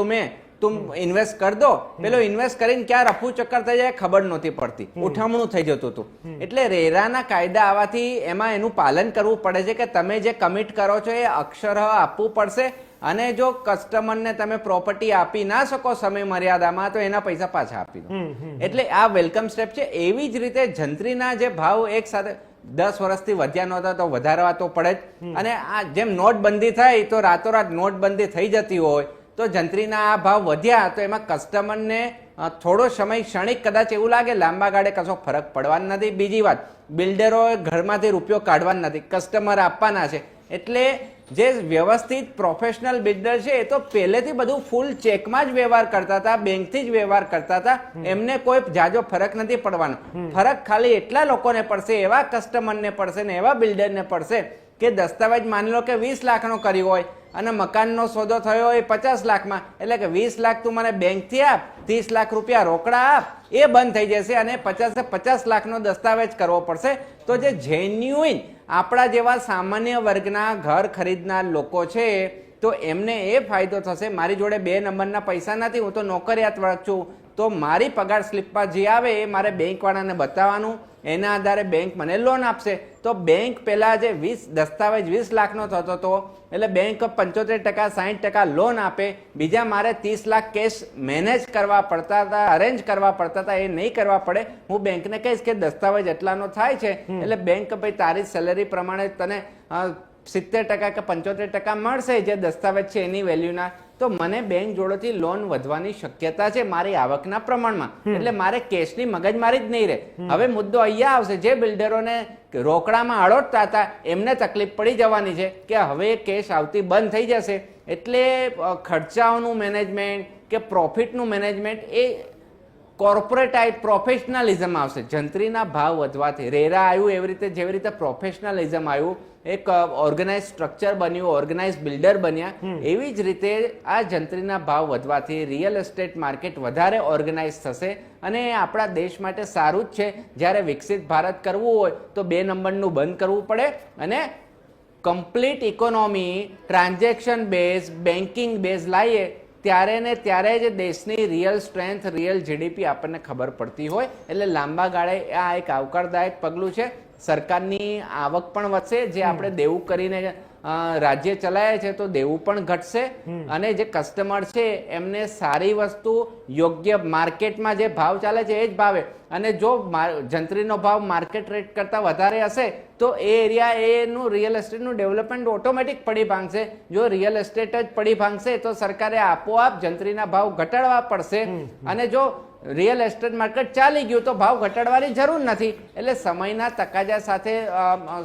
Speaker 5: તુમ ઇન્વેસ્ટ કર દો. પેલો ઇન્વેસ્ટ કરીને ક્યાં રફુ ચક્કર થઈ જાય ખબર નહોતી પડતી, ઉઠામણું થઈ જતું હતું. એટલે રેરાના કાયદા આવવાથી એમાં એનું પાલન કરવું પડે છે કે તમે જે કમિટ કરો છો એ અક્ષરઃ આપવું પડશે, અને જો કસ્ટમરને તમે પ્રોપર્ટી આપી ના શકો સમય મર્યાદામાં તો એના પૈસા પાછા આપી દો. એટલે આ વેલકમ સ્ટેપ છે. એવી જ રીતે જંત્રીના જે ભાવ એક સાથે 10 વર્ષથી વધ્યા નહોતા તો વધારવા તો પડે જ. અને આ જેમ નોટબંધી થઈ તો રાતોરાત નોટબંધી થઈ જતી હોય તો જંત્રીના આ ભાવ વધ્યા તો એમાં કસ્ટમરને થોડો સમય ક્ષણિક કદાચ એવું લાગે, લાંબા ગાળે કશો ફરક પડવાનો નથી. બીજી વાત, બિલ્ડરોએ ઘરમાંથી રૂપિયો કાઢવાનો નથી, કસ્ટમર આપવાના છે. એટલે જે વ્યવસ્થિત પ્રોફેશનલ બિલ્ડર છે એ તો પહેલેથી બધું ફૂલ ચેકમાં જ વ્યવહાર કરતા હતા, બેંકથી જ વ્યવહાર કરતા હતા, એમને કોઈ જાજો ફરક નથી પડવાનો. ફરક ખાલી એટલા લોકોને પડશે, એવા કસ્ટમરને પડશે ને એવા બિલ્ડરને પડશે કે દસ્તાવેજ માની લો કે 20 લાખનો કર્યો હોય અને મકાનનો સોદો થયો હોય 50 લાખમાં, એટલે કે 20 લાખ તું મને બેંકથી આપ, 30 લાખ રૂપિયા રોકડા આપ, એ બંધ થઈ જશે અને 50 લાખનો દસ્તાવેજ કરવો પડશે. તો જે જેન્યુઇન આપણા જેવા સામાન્ય વર્ગના ઘર ખરીદનાર લોકો છે તો એમને એ ફાયદો થશે. મારી જોડે 2 નંબરના પૈસા નથી, હું તો નોકરિયાત વર્ગ છું, તો મારી પગાર સ્લિપમાં જે આવે એ મારે બેંકવાળાને બતાવવાનું, એના આધારે બેંક મને લોન આપશે. તો બેંક પહેલા જે દસ્તાવેજ 20 લાખનો થતો હતો એટલે બેંક 75% 60% લોન આપે, બીજા મારે 30 લાખ કેશ મેનેજ કરવા પડતા હતા, અરેન્જ કરવા પડતા હતા, એ નહીં કરવા પડે. હું બેંકને કહીશ કે દસ્તાવેજ એટલાનો થાય છે એટલે બેંક ભાઈ તારી સેલેરી પ્રમાણે તને 70% કે 75% મળશે જે દસ્તાવેજ છે એની વેલ્યુના, તો મને બેંક જોડેથી લોન વધવાની શક્યતા છે મારી આવકના પ્રમાણમાં. એટલે મારે કેશની મગજમારી જ નહીં રહે. હવે મુદ્દો અહીંયા આવશે, જે બિલ્ડરોને રોકડામાં અડોટતા હતા એમને તકલીફ પડી જવાની છે કે હવે કેશ આવતી બંધ થઈ જશે. એટલે ખર્ચાઓનું મેનેજમેન્ટ કે પ્રોફિટનું મેનેજમેન્ટ એ કોર્પોરેટાઇઝ પ્રોફેશનલિઝમ આવશે. જંત્રીના ભાવ વધવાથી રેરા આવ્યું એવી રીતે, જેવી રીતે પ્રોફેશનલિઝમ આવ્યું, એક ઓર્ગેનાઇઝ સ્ટ્રક્ચર બન્યું, ઓર્ગેનાઇઝ બિલ્ડર બન્યા, એવી જ રીતે આ જંત્રીના ભાવ વધવાથી રિયલ એસ્ટેટ માર્કેટ વધારે ઓર્ગેનાઇઝ થશે અને આપણા દેશ માટે સારું જ છે. જ્યારે વિકસિત ભારત કરવું હોય તો 2 નંબરનું બંધ કરવું પડે અને complete economy transaction base, banking base લાવીએ ત્યારે ને ત્યારે જ દેશની રિયલ સ્ટ્રેન્થ, રિયલ જીડીપી આપણને ખબર પડતી હોય. એટલે લાંબા ગાળે આ એક આવકારદાયક પગલું છે. સરકારની આવક પણ વધશે, જે આપણે દેવું કરીને રાજ્ય ચલાવે છે તો દેવું પણ ઘટશે અને જે કસ્ટમર છે એમને સારી વસ્તુ યોગ્ય માર્કેટમાં જે ભાવ ચાલે છે એ જ ભાવે. અને જો જંત્રીનો ભાવ માર્કેટ રેટ કરતાં વધારે હશે તો એ એરિયા એનું રિયલ એસ્ટેટનું ડેવલપમેન્ટ ઓટોમેટિક પડી ભાંગશે. જો રિયલ એસ્ટેટ જ પડી ભાંગશે તો સરકારે આપોઆપ જંત્રીના ભાવ ઘટાડવા પડશે. અને જો રિયલ એસ્ટેટ માર્કેટ ચાલી ગયું તો ભાવ ઘટાડવાની જરૂર નથી. એટલે સમયના તકાજા સાથે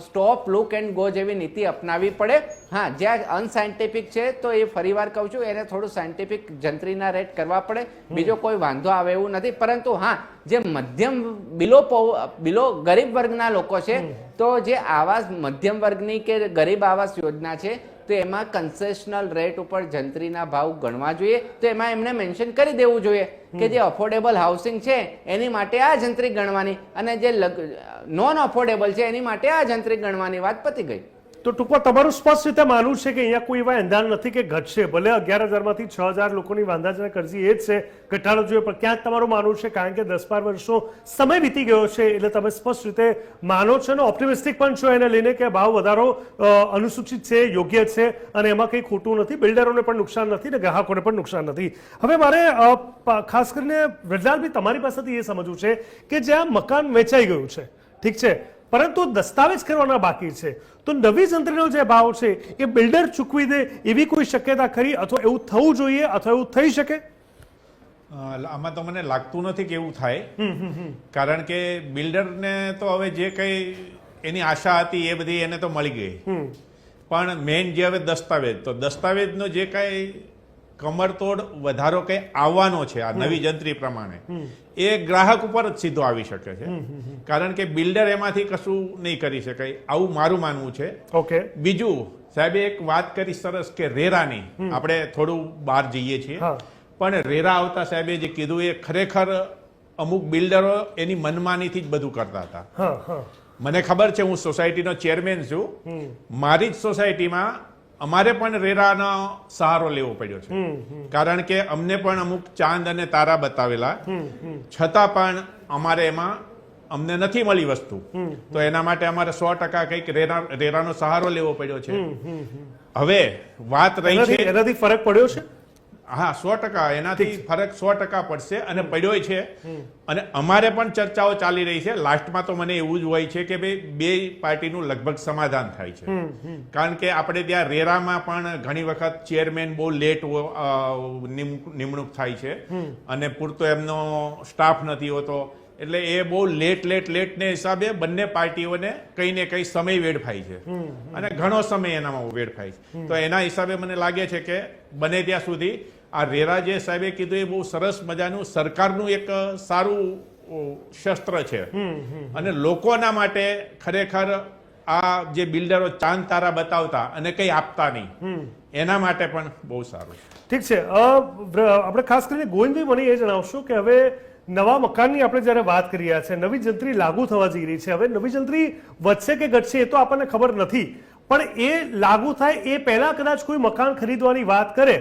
Speaker 5: સ્ટોપ, લુક એન્ડ ગો જેવી નીતિ અપનાવી પડે. હા, જ્યાં અનસાયન્ટિફિક છે તો એ ફરીવાર કહું છું, એને થોડું સાયન્ટિફિક જંત્રીના રેટ કરવા પડે, બીજો કોઈ વાંધો આવે એવું નથી. પરંતુ હા, જે મધ્યમ બિલો ગરીબ વર્ગના લોકો છે તો જે આવાસ મધ્યમ વર્ગની કે ગરીબ આવાસ યોજના છે તો એમાં કન્સેશનલ રેટ ઉપર જંત્રીના ભાવ ગણવા જોઈએ. તો એમાં એમને મેન્શન કરી દેવું જોઈએ કે જે અફોર્ડેબલ હાઉસિંગ છે એની માટે આ જંત્રી ગણવાની અને જે નોન અફોર્ડેબલ છે એની માટે આ જંત્રી ગણવાની. વાત પતી ગઈ.
Speaker 1: તો ટૂંકમાં તમારું સ્પષ્ટ રીતે માનવું છે કે અહીંયા કોઈ એવા એંધાણ નથી કે ઘટશે, ભલે 11,000માંથી 6,000 લોકોની વાંધાજનક અરજી એ જ છે, ઘટાડો જોઈએ, પણ ક્યાંક તમારું માનવું છે કારણ કે 10-12 વર્ષનો સમય વીતી ગયો છે એટલે તમે સ્પષ્ટ રીતે માનો છો અને ઓપ્ટિમિસ્ટિક પણ છો એને લઈને કે ભાવ વધારો અનુસૂચિત છે, યોગ્ય છે અને એમાં કંઈ ખોટું નથી, બિલ્ડરોને પણ નુકસાન નથી ને ગ્રાહકોને પણ નુકસાન નથી. હવે મારે ખાસ કરીને વ્રજલાલભાઈ તમારી પાસેથી એ સમજવું છે કે જ્યાં મકાન વેચાઈ ગયું છે, ઠીક છે, પરંતુ દસ્તાવેજ કરવાના બાકી છે, તો નવી જંત્રીનો જે ભાવ છે એ બિલ્ડર ચૂકવી દે એવી કોઈ શક્યતા ખરી અથવા એવું થવું જોઈએ અથવા એવું થઈ શકે?
Speaker 4: આમાં તો મને લાગતું નથી કે એવું થાય, કારણ કે બિલ્ડરને તો હવે જે કંઈ એની આશા હતી એ બધી એને તો મળી ગઈ. પણ મેઇન જે હવે દસ્તાવેજ, તો દસ્તાવેજનો જે કાંઈ કમરતોડ વધારો કંઈ આવવાનો છે આ નવી જંત્રી પ્રમાણે, એ ગ્રાહક ઉપર જ સીધો આવી શકે છે, કારણ કે બિલ્ડર એમાંથી કશું નહીં કરી શકાય, આવું મારું માનવું છે.
Speaker 1: ઓકે.
Speaker 4: બીજું સાહેબે એક વાત કરી સરસ કે રેરાની, આપણે થોડું બહાર જઈએ છીએ, પણ રેરા આવતા સાહેબે જે કીધું એ ખરેખર અમુક બિલ્ડરો એની મનમાનીથી જ બધું કરતા હતા. મને ખબર છે, હું સોસાયટીનો ચેરમેન છું, મારી જ સોસાયટીમાં અમારે પણ રેરાનો સહારો લેવો પડ્યો છે, કારણ કે અમને પણ અમુક ચાંદ અને તારા બતાવેલા, છતાં પણ અમારે એમાં અમને નથી મળી વસ્તુ, તો એના માટે અમારે 100% કંઈક રેરાનો સહારો લેવો પડ્યો છે. હવે વાત રહી છે,
Speaker 1: એનાથી ફરક પડ્યો છે.
Speaker 4: હા, 100% એનાથી ફરક 100% પડશે અને પડ્યો છે. અને અમારે પણ ચર્ચાઓ ચાલી રહી છે. લાસ્ટમાં તો મને એવું જ હોય છે કે ભાઈ બે પાર્ટીનું લગભગ સમાધાન થાય છે, કારણ કે આપણે ત્યાં રેરામાં પણ ઘણી વખત ચેરમેન બહુ લેટ નિમણૂક થાય છે અને પૂરતો એમનો સ્ટાફ નથી હોતો, એટલે એ બહુ લેટને હિસાબે બંને પાર્ટીઓને કંઈ ને કંઈ સમય વેડફાય છે અને ઘણો સમય એનામાં વેડફાય છે. તો એના હિસાબે મને લાગે છે કે બને ત્યાં સુધી આ રેરા જે સાહેબે કીધું એ બહુ સરસ મજાનું સરકારનું એક સારું શસ્ત્ર છે અને લોકોના માટે ખરેખર આ જે બિલ્ડરો ચાંદ તારા બતાવતા અને કંઈ આપતા નહીં, એના માટે પણ બહુ સારું.
Speaker 1: ઠીક છે. આપણે ખાસ કરીને ગોવિંદભાઈ મને એ જણાવશો કે હવે નવા મકાનની આપણે જ્યારે વાત કરી રહ્યા છે, નવી જંત્રી લાગુ થવા જઈ રહી છે. હવે નવી જંત્રી વધશે કે ઘટશે એ તો આપણને ખબર નથી, પણ એ લાગુ થાય એ પહેલા કદાચ કોઈ મકાન ખરીદવાની વાત કરે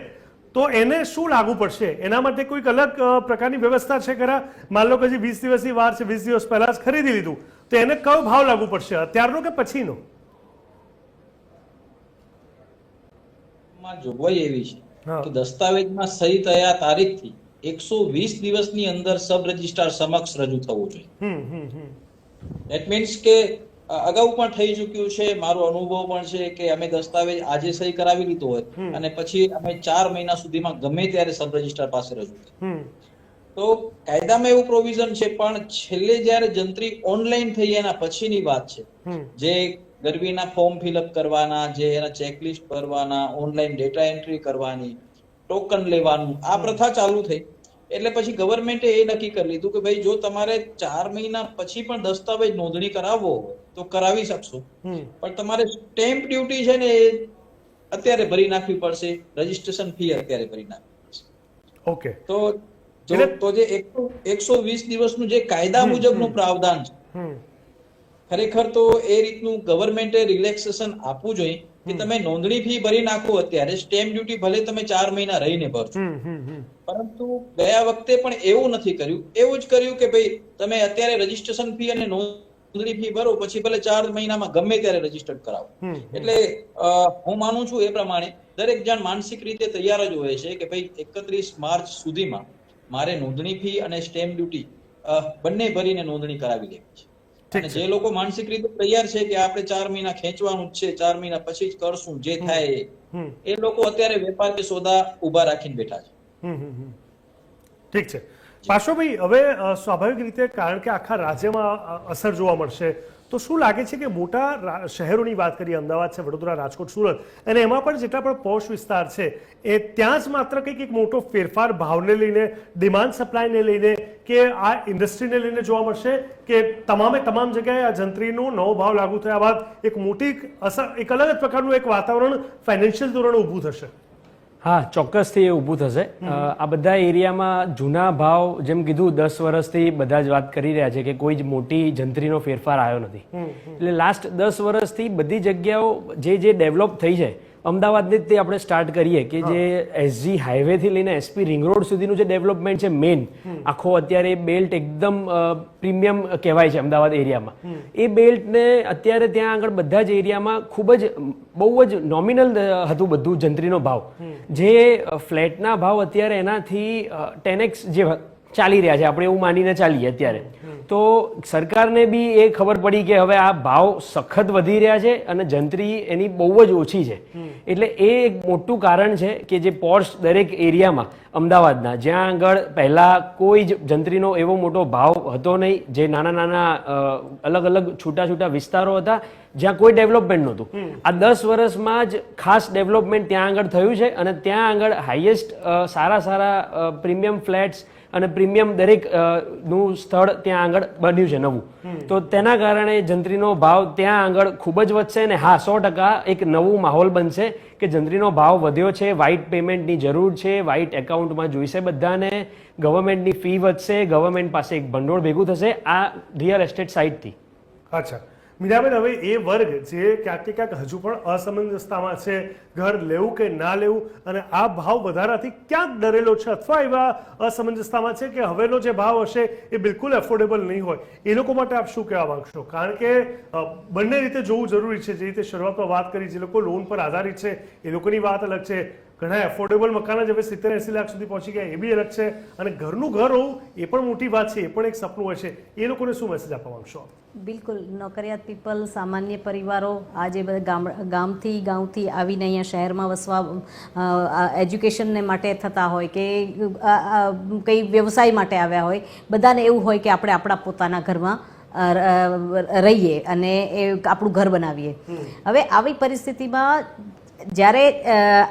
Speaker 1: તો એને શું લાગુ પડશે, એના માટે કોઈક અલગ પ્રકારની વ્યવસ્થા છે ખરા? માન લો કે હજી 20 દિવસની વાર છે, 20 દિવસ પહેલા જ ખરીદી લીધું, તો એને કયો ભાવ લાગુ પડશે, અત્યારનો કે પછીનો?
Speaker 3: જોગવાઈ એવી છે કે દસ્તાવેજમાં સહી થયા તારીખથી 120 દિવસની અંદર સબ રજિસ્ટ્રાર સમક્ષ રજૂ થવું જોઈએ. ધેટ મીન્સ કે અગાઉ પણ થઈ ચૂક્યું છે, મારો અનુભવ પણ છે કે અમે દસ્તાવેજ આજે સહી કરાવી લીધો હોય અને પછી અમે 4 મહિના સુધીમાં ગમે ત્યારે સબ રજિસ્ટ્રાર પાસે રજૂ થાય. તો કાયદામાં એવું પ્રોવિઝન છે, પણ છેલ્લે જ્યારે જંત્રી ઓનલાઈન થઈ એના પછીની વાત છે, જે ગરબીના ફોર્મ ફિલઅપ કરવાના, જે એના ચેકલિસ્ટ ભરવાના, ઓનલાઈન ડેટા એન્ટ્રી કરવાની, ટોકન લેવાનું, આ પ્રથા ચાલુ થઈ. એટલે પછી ગવર્મેન્ટે એ નક્કી કરી લીધું કે ભાઈ જો તમારે 4 મહિના પછી પણ દસ્તાવેજ નોંધણી કરાવવો હોય તો કરાવી શકશો, પણ તમારે સ્ટેમ્પ ડ્યુટી છે ને એ અત્યારે ભરી નાખવી પડશે, રજીસ્ટ્રેશન ફી અત્યારે ભરી નાખવી પડશે.
Speaker 1: ઓકે.
Speaker 3: તો જે 120 દિવસનું જે કાયદા મુજબનું પ્રાવધાન છે, ખરેખર તો એ રીતનું ગવર્મેન્ટે રિલેક્સેશન આપવું જોઈએ કે તમે નોંધણી ફી ભરી નાખો અત્યારે, સ્ટેમ્પ ડ્યુટી ભલે તમે 4 મહિના રહીને ભરશો, પરંતુ ગયા વખતે પણ એવું નથી કર્યું. એવું જ કર્યું કે ભાઈ તમે અત્યારે રજીસ્ટ્રેશન ફી અને નોંધણી ફી ભરો, પછી ભલે 4 મહિનામાં ગમે ત્યારે રજીસ્ટર્ડ કરાવો. એટલે હું માનું છું એ પ્રમાણે દરેક જણ માનસિક રીતે તૈયાર જ હોય છે કે ભાઈ 31 માર્ચ સુધીમાં મારે નોંધણી ફી અને સ્ટેમ્પ ડ્યુટી બંને ભરીને નોંધણી કરાવી લેવી છે. અને જે લોકો માનસિક રીતે તૈયાર છે કે આપણે 4 મહિના ખેંચવાનું જ છે, 4 મહિના પછી જ કરશું જે થાય એ લોકો અત્યારે વેપાર કે સોદા ઉભા રાખીને બેઠા છે.
Speaker 1: ઠીક છે. પાશોભાઈ, હવે સ્વાભાવિક રીતે કારણ કે આખા રાજ્યમાં અસર જોવા મળશે, તો શું લાગે છે કે મોટા શહેરોની વાત કરીએ, અમદાવાદ છે, વડોદરા, રાજકોટ, સુરત, અને એમાં પણ જેટલા પણ પોશ વિસ્તાર છે એ ત્યાં જ માત્ર કંઈક એક મોટો ફેરફાર ભાવને લઈને, ડિમાન્ડ સપ્લાયને લઈને કે આ ઇન્ડસ્ટ્રીને લઈને જોવા મળશે કે તમામ જગ્યાએ આ જંત્રીનો નવો ભાવ લાગુ થયા બાદ એક મોટી અસર, એક અલગ જ પ્રકારનું એક વાતાવરણ ફાઇનાન્શિયલ ધોરણે ઊભું થશે?
Speaker 2: હા, ચોક્કસથી એ ઊભું થશે. આ બધા એરિયામાં જૂના ભાવ, જેમ કીધું 10 વર્ષથી બધા જ વાત કરી રહ્યા છે કે કોઈ જ મોટી જંત્રીનો ફેરફાર આવ્યો નથી. એટલે લાસ્ટ 10 વર્ષથી બધી જગ્યાઓ જે ડેવલપ થઈ છે, અમદાવાદની જ તે આપણે સ્ટાર્ટ કરીએ કે જે એસજી હાઈવેથી લઈને એસપી રિંગ રોડ સુધીનું જે ડેવલપમેન્ટ છે મેઇન, આખો અત્યારે બેલ્ટ એકદમ પ્રીમિયમ કહેવાય છે અમદાવાદ એરિયામાં. એ બેલ્ટને અત્યારે ત્યાં આગળ બધા જ એરિયામાં ખૂબ જ બહુ જ નોમિનલ હતું બધું જંત્રીનો ભાવ. જે ફ્લેટના ભાવ અત્યારે એનાથી 10x જે ચાલી રહ્યા છે, આપણે એવું માનીને ચાલીએ અત્યારે, તો સરકારને બી એ ખબર પડી કે હવે આ ભાવ સખત વધી રહ્યા છે અને જંત્રી એની બહુ જ ઓછી છે. એટલે એ એક મોટું કારણ છે કે જે પોર્શ દરેક એરિયામાં અમદાવાદના જ્યાં આગળ પહેલા કોઈ જ જંત્રીનો એવો મોટો ભાવ હતો નહીં, જે નાના નાના અલગ અલગ છૂટા છૂટા વિસ્તારો હતા જ્યાં કોઈ ડેવલપમેન્ટ નહોતું. આ 10 વર્ષમાં જ ખાસ ડેવલપમેન્ટ ત્યાં આગળ થયું છે અને ત્યાં આગળ હાઈએસ્ટ સારા સારા પ્રીમિયમ ફ્લેટ્સ અને પ્રીમિયમ દરેક નું સ્થળ ત્યાં આગળ બન્યું છે નવું. તો તેના કારણે જંત્રીનો ભાવ ત્યાં આગળ ખૂબ જ વધશે અને હા 100% એક નવું માહોલ બનશે કે જંત્રીનો ભાવ વધ્યો છે, વ્હાઇટ પેમેન્ટની જરૂર છે, વ્હાઇટ એકાઉન્ટમાં જોઈશે બધાને, ગવર્મેન્ટની ફી વધશે, ગવર્મેન્ટ પાસે એક ભંડોળ ભેગું થશે આ રિયલ એસ્ટેટ સાઇડથી.
Speaker 1: અચ્છા મીરાબેન, હવે એ વર્ગ જે ક્યાંક ક્યાંક હજુ પણ અસમંજસતામાં છે, ઘર લેવું કે ના લેવું, અને આ ભાવ વધારાથી ક્યાંક ડરેલો છે અથવા એવા અસમંજસતામાં છે કે હવેનો જે ભાવ હશે એ બિલકુલ એફોર્ડેબલ નહીં હોય, એ લોકો માટે આપ શું કહેવા માંગશો? કારણ કે બંને રીતે જોવું જરૂરી છે. જે રીતે શરૂઆતમાં વાત કરી, જે લોકો લોન પર આધારિત છે એ લોકોની વાત અલગ છે, ઘણા એફોર્ડેબલ મકાન જ હવે 70-80 લાખ સુધી પહોંચી ગયા એ બી અલગ છે, અને ઘરનું ઘર હોવું એ પણ મોટી વાત છે, એ પણ એક સપનું હોય છે. એ લોકોને શું મેસેજ આપવા માંગશો?
Speaker 6: બિલકુલ, નોકરિયાત પીપલ, સામાન્ય પરિવારો, આ જે બધા ગામથી આવીને અહીંયા શહેરમાં વસવા એજ્યુકેશનને માટે થતા હોય કે કંઈ વ્યવસાય માટે આવ્યા હોય, બધાને એવું હોય કે આપણે આપણા પોતાના ઘરમાં રહીએ અને એ આપણું ઘર બનાવીએ. હવે આવી પરિસ્થિતિમાં જ્યારે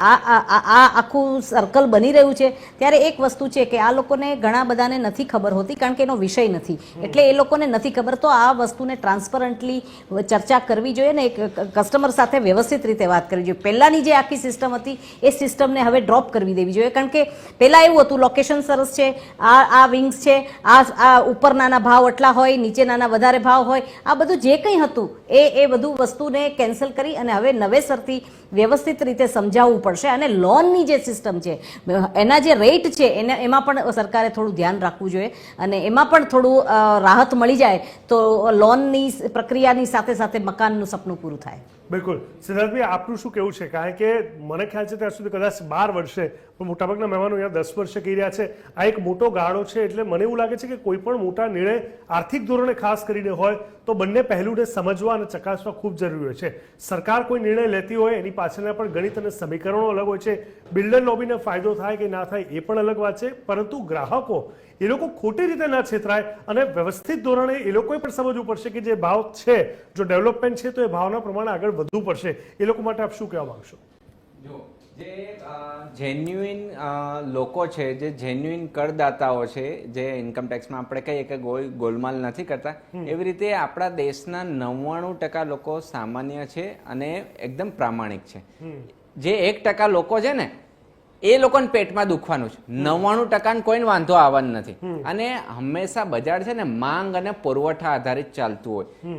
Speaker 6: આ આખું સર્કલ બની રહ્યું છે ત્યારે એક વસ્તુ છે કે આ લોકોને ઘણા બધાને નથી ખબર હોતી, કારણ કે એનો વિષય નથી, એટલે એ લોકોને નથી ખબર. તો આ વસ્તુને ટ્રાન્સપરન્ટલી ચર્ચા કરવી જોઈએ ને એક કસ્ટમર સાથે વ્યવસ્થિત રીતે વાત કરવી જોઈએ. પહેલાંની જે આખી સિસ્ટમ હતી એ સિસ્ટમને હવે ડ્રોપ કરવી દેવી જોઈએ, કારણ કે પહેલાં એવું હતું લોકેશન સરસ છે, આ વિંગ્સ છે, આ ઉપર નાના ભાવ એટલા હોય, નીચે નાના વધારે ભાવ હોય, આ બધું જે કંઈ હતું એ બધું વસ્તુને કેન્સલ કરી અને હવે નવેસરથી વ્યવસ્થિત રીતે સમજાવવું પડશે. અને લોનની જે સિસ્ટમ છે એના જે રેટ છે એમાં પણ સરકારે થોડું ધ્યાન રાખવું જોઈએ અને એમાં પણ થોડું રાહત મળી જાય તો લોનની પ્રક્રિયાની સાથે સાથે મકાનનું સપનું પૂરું થાય.
Speaker 1: બિલકુલ. સિદ્ધાર્થભાઈ, આપનું શું કહેવું છે? કારણ કે મને ખ્યાલ છે ત્યાં સુધી કદાચ 12 વર્ષે, પણ મોટાભાગના મહેમાનો અહીંયા 10 વર્ષે કહી રહ્યા છે. આ એક મોટો ગાળો છે, એટલે મને એવું લાગે છે કે કોઈ પણ મોટા નિર્ણય આર્થિક ધોરણે ખાસ કરીને હોય તો બંને પહેલુંને સમજવા અને ચકાસવા ખૂબ જરૂરી હોય છે. સરકાર કોઈ નિર્ણય લેતી હોય એની પાછળના પણ ગણિત અને સમીકરણો અલગ હોય છે. બિલ્ડર લોબીને ફાયદો થાય કે ના થાય એ પણ અલગ વાત છે, પરંતુ ગ્રાહકો એ લોકો ખોટી રીતે ના છેતરાય અને વ્યવસ્થિત ધોરણે એ લોકોએ પણ સમજવું પડશે કે જે ભાવ છે, જો ડેવલપમેન્ટ છે તો એ ભાવના પ્રમાણે આગળ વધવું પડશે. એ લોકો માટે આપ શું કહેવા માંગશો?
Speaker 5: જો જે જેન્યુઇન લોકો છે, જે જેન્યુઇન કરદાતાઓ છે, જે ઇન્કમ ટેક્સમાં આપણે કહીએ કે ગોલમાલ નથી કરતા, એવી રીતે આપણા દેશના 99% લોકો સામાન્ય છે અને એકદમ પ્રામાણિક છે. જે 1% લોકો છે ને એ લોકોને પેટમાં દુખવાનું છે, 99% કોઈને વાંધો આવવાનો નથી. અને હંમેશા બજાર છે ને માંગ અને પુરવઠા આધારિત ચાલતું હોય.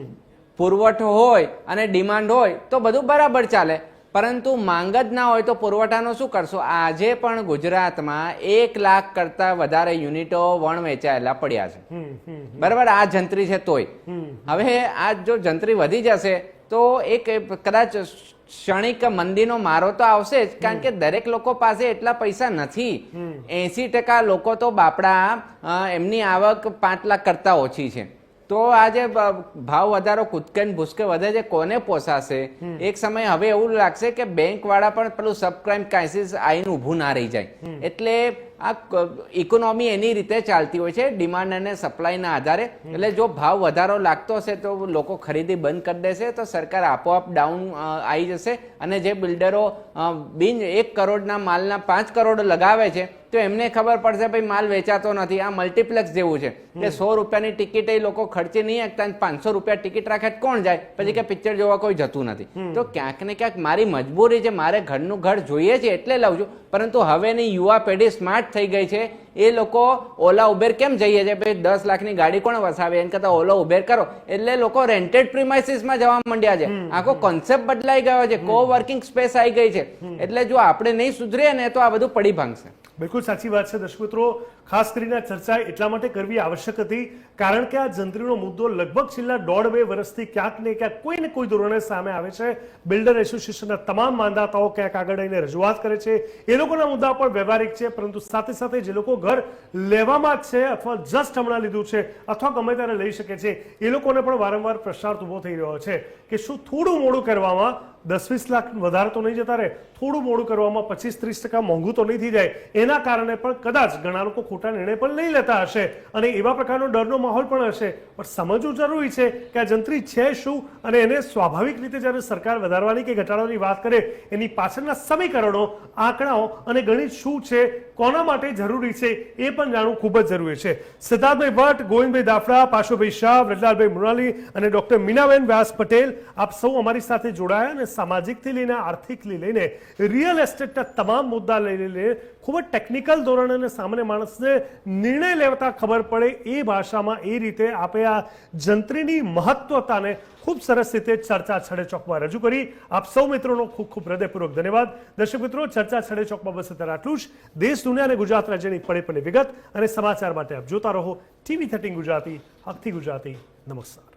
Speaker 5: પુરવઠો હોય અને ડિમાન્ડ હોય તો બધું બરાબર ચાલે, પરંતુ માંગ જ ના હોય તો પુરવઠાનો શું કરશો? આજે પણ ગુજરાતમાં 1 લાખ કરતા વધારે યુનિટો વણ વેચાયેલા પડ્યા છે, બરાબર? આ જંત્રી છે તોય. હવે આ જો જંત્રી વધી જશે તો એક કદાચ ક્ષણિક મંદીનો મારો તો આવશે જ, કારણ કે દરેક લોકો પાસે એટલા પૈસા નથી. 80% લોકો તો બાપડા, એમની આવક 5 લાખ કરતા ઓછી છે. તો આ જે ભાવ વધારો કૂદકે ને ભૂસકે વધે છે, કોને પોસાશે? એક સમય હવે એવું લાગશે કે બેંક વાળા પણ પેલું સબપ્રાઇમ ક્રાઇસિસ આવીને ઊભું ના રહી જાય. એટલે આ ઇકોનોમી એની રીતે ચાલતી હોય છે, ડિમાન્ડ અને સપ્લાયના આધારે. એટલે જો ભાવ વધારો લાગતો હશે તો લોકો ખરીદી બંધ કરી દેશે, તો સરકાર આપોઆપ ડાઉન આવી જશે. અને જે બિલ્ડરો 1 કરોડના માલના 5 કરોડ લગાવે છે તો એમને ખબર પડશે ભાઈ માલ વેચાતો નથી. આ મલ્ટીપ્લેક્સ જેવું છે કે 100 રૂપિયાની ટિકિટ એ લોકો ખર્ચી નહીં શકતા, 500 રૂપિયા ટિકિટ રાખે કોણ જાય? પછી કે પિક્ચર જોવા કોઈ જતું નથી. તો ક્યાંક ને ક્યાંક મારી મજબૂરી છે, મારે ઘરનું ઘર જોઈએ છે એટલે લઉં છું. પરંતુ હવેની યુવા પેઢી સ્માર્ટ થઈ ગઈ છે, એ લોકો ઓલા ઉબેર કેમ જઈએ છે? ભાઈ 10 લાખની ગાડી કોણ વસાવે? એમ કરતા ઓલા ઉબેર કરો. એટલે લોકો રેન્ટેડ પ્રીમાઇસીસમાં જવા માંડ્યા છે. આખો કોન્સેપ્ટ બદલાઈ ગયો છે, કો વર્કિંગ સ્પેસ આવી ગઈ છે. એટલે જો આપણે નહીં સુધરીએ ને તો આ બધું પડી ભાંગશે.
Speaker 1: બિલકુલ સાચી વાત છે. દર્શક મિત્રો, ખાસ કરીને ચર્ચા એટલા માટે કરવી આવશ્યક હતી કારણ કે આ જંત્રીનો મુદ્દો લગભગ છેલ્લા 1.5-2 વર્ષથી ક્યાંક ને ક્યાંક કોઈ ને કોઈ ધોરણે સામે આવે છે. બિલ્ડર એસોસિએશનના તમામ માંદાતાઓ ક્યાંક આગળ આવીને રજૂઆત કરે છે. એ લોકોના મુદ્દા પણ વ્યવહારિક છે, પરંતુ સાથે સાથે જે લોકો ઘર લેવામાં જ છે અથવા જસ્ટ હમણાં લીધું છે અથવા ગમે ત્યારે લઈ શકે છે, એ લોકોને પણ વારંવાર પ્રશ્નાર્થ ઊભો થઈ રહ્યો છે કે શું થોડું મોડું કરવામાં 10-20 લાખ વધારે તો નહીં જતા રહે, થોડું મોડું કરવામાં 25-30% મોંઘું તો નહીં થઈ જાય. એના કારણે પણ કદાચ ઘણા લોકો ખોટા નિર્ણય પણ લઈ લેતા હશે અને એવા પ્રકારનો ડરનો માહોલ પણ હશે. પણ સમજવું જરૂરી છે કે આ જંત્રી છે શું અને એને સ્વાભાવિક રીતે જ્યારે સરકાર વધારવાની કે ઘટાડવાની વાત કરે એની પાછળના સમીકરણો, આંકડાઓ અને ગણિત શું છે, કોના માટે જરૂરી છે એ પણ જાણવું ખૂબ જ જરૂરી છે. સિદ્ધાર્થભાઈ ભટ્ટ, ગોવિંદભાઈ દાફડા, પાશુભાઈ શાહ, વ્રજલાલભાઈ મૃણાલી અને ડોક્ટર મીનાબેન વ્યાસ પટેલ, આપ સૌ અમારી સાથે જોડાયા અને સામાજિકથી લઈને આર્થિકથી લઈને રિયલ એસ્ટેટના તમામ મુદ્દા લઈને ખૂબ જ ટેકનિકલ ધોરણે અને સામાન્ય માણસને નિર્ણય લેતા ખબર પડે એ ભાષામાં એ રીતે આપે આ જંત્રીની મહત્વતાને ખૂબ સરસ રીતે ચર્ચા છડે ચોકમાં રજૂ કરી. આપ સૌ મિત્રોનો ખૂબ ખૂબ હૃદયપૂર્વક ધન્યવાદ. દર્શક મિત્રો, ચર્ચા છડે ચોકમાં બસ અત્યારે આટલું જ. દેશ, દુનિયા અને ગુજરાત રાજ્યની પડે વિગત અને સમાચાર માટે આપ જોતા રહો TV13 ગુજરાતી, હકથી ગુજરાતી. નમસ્કાર.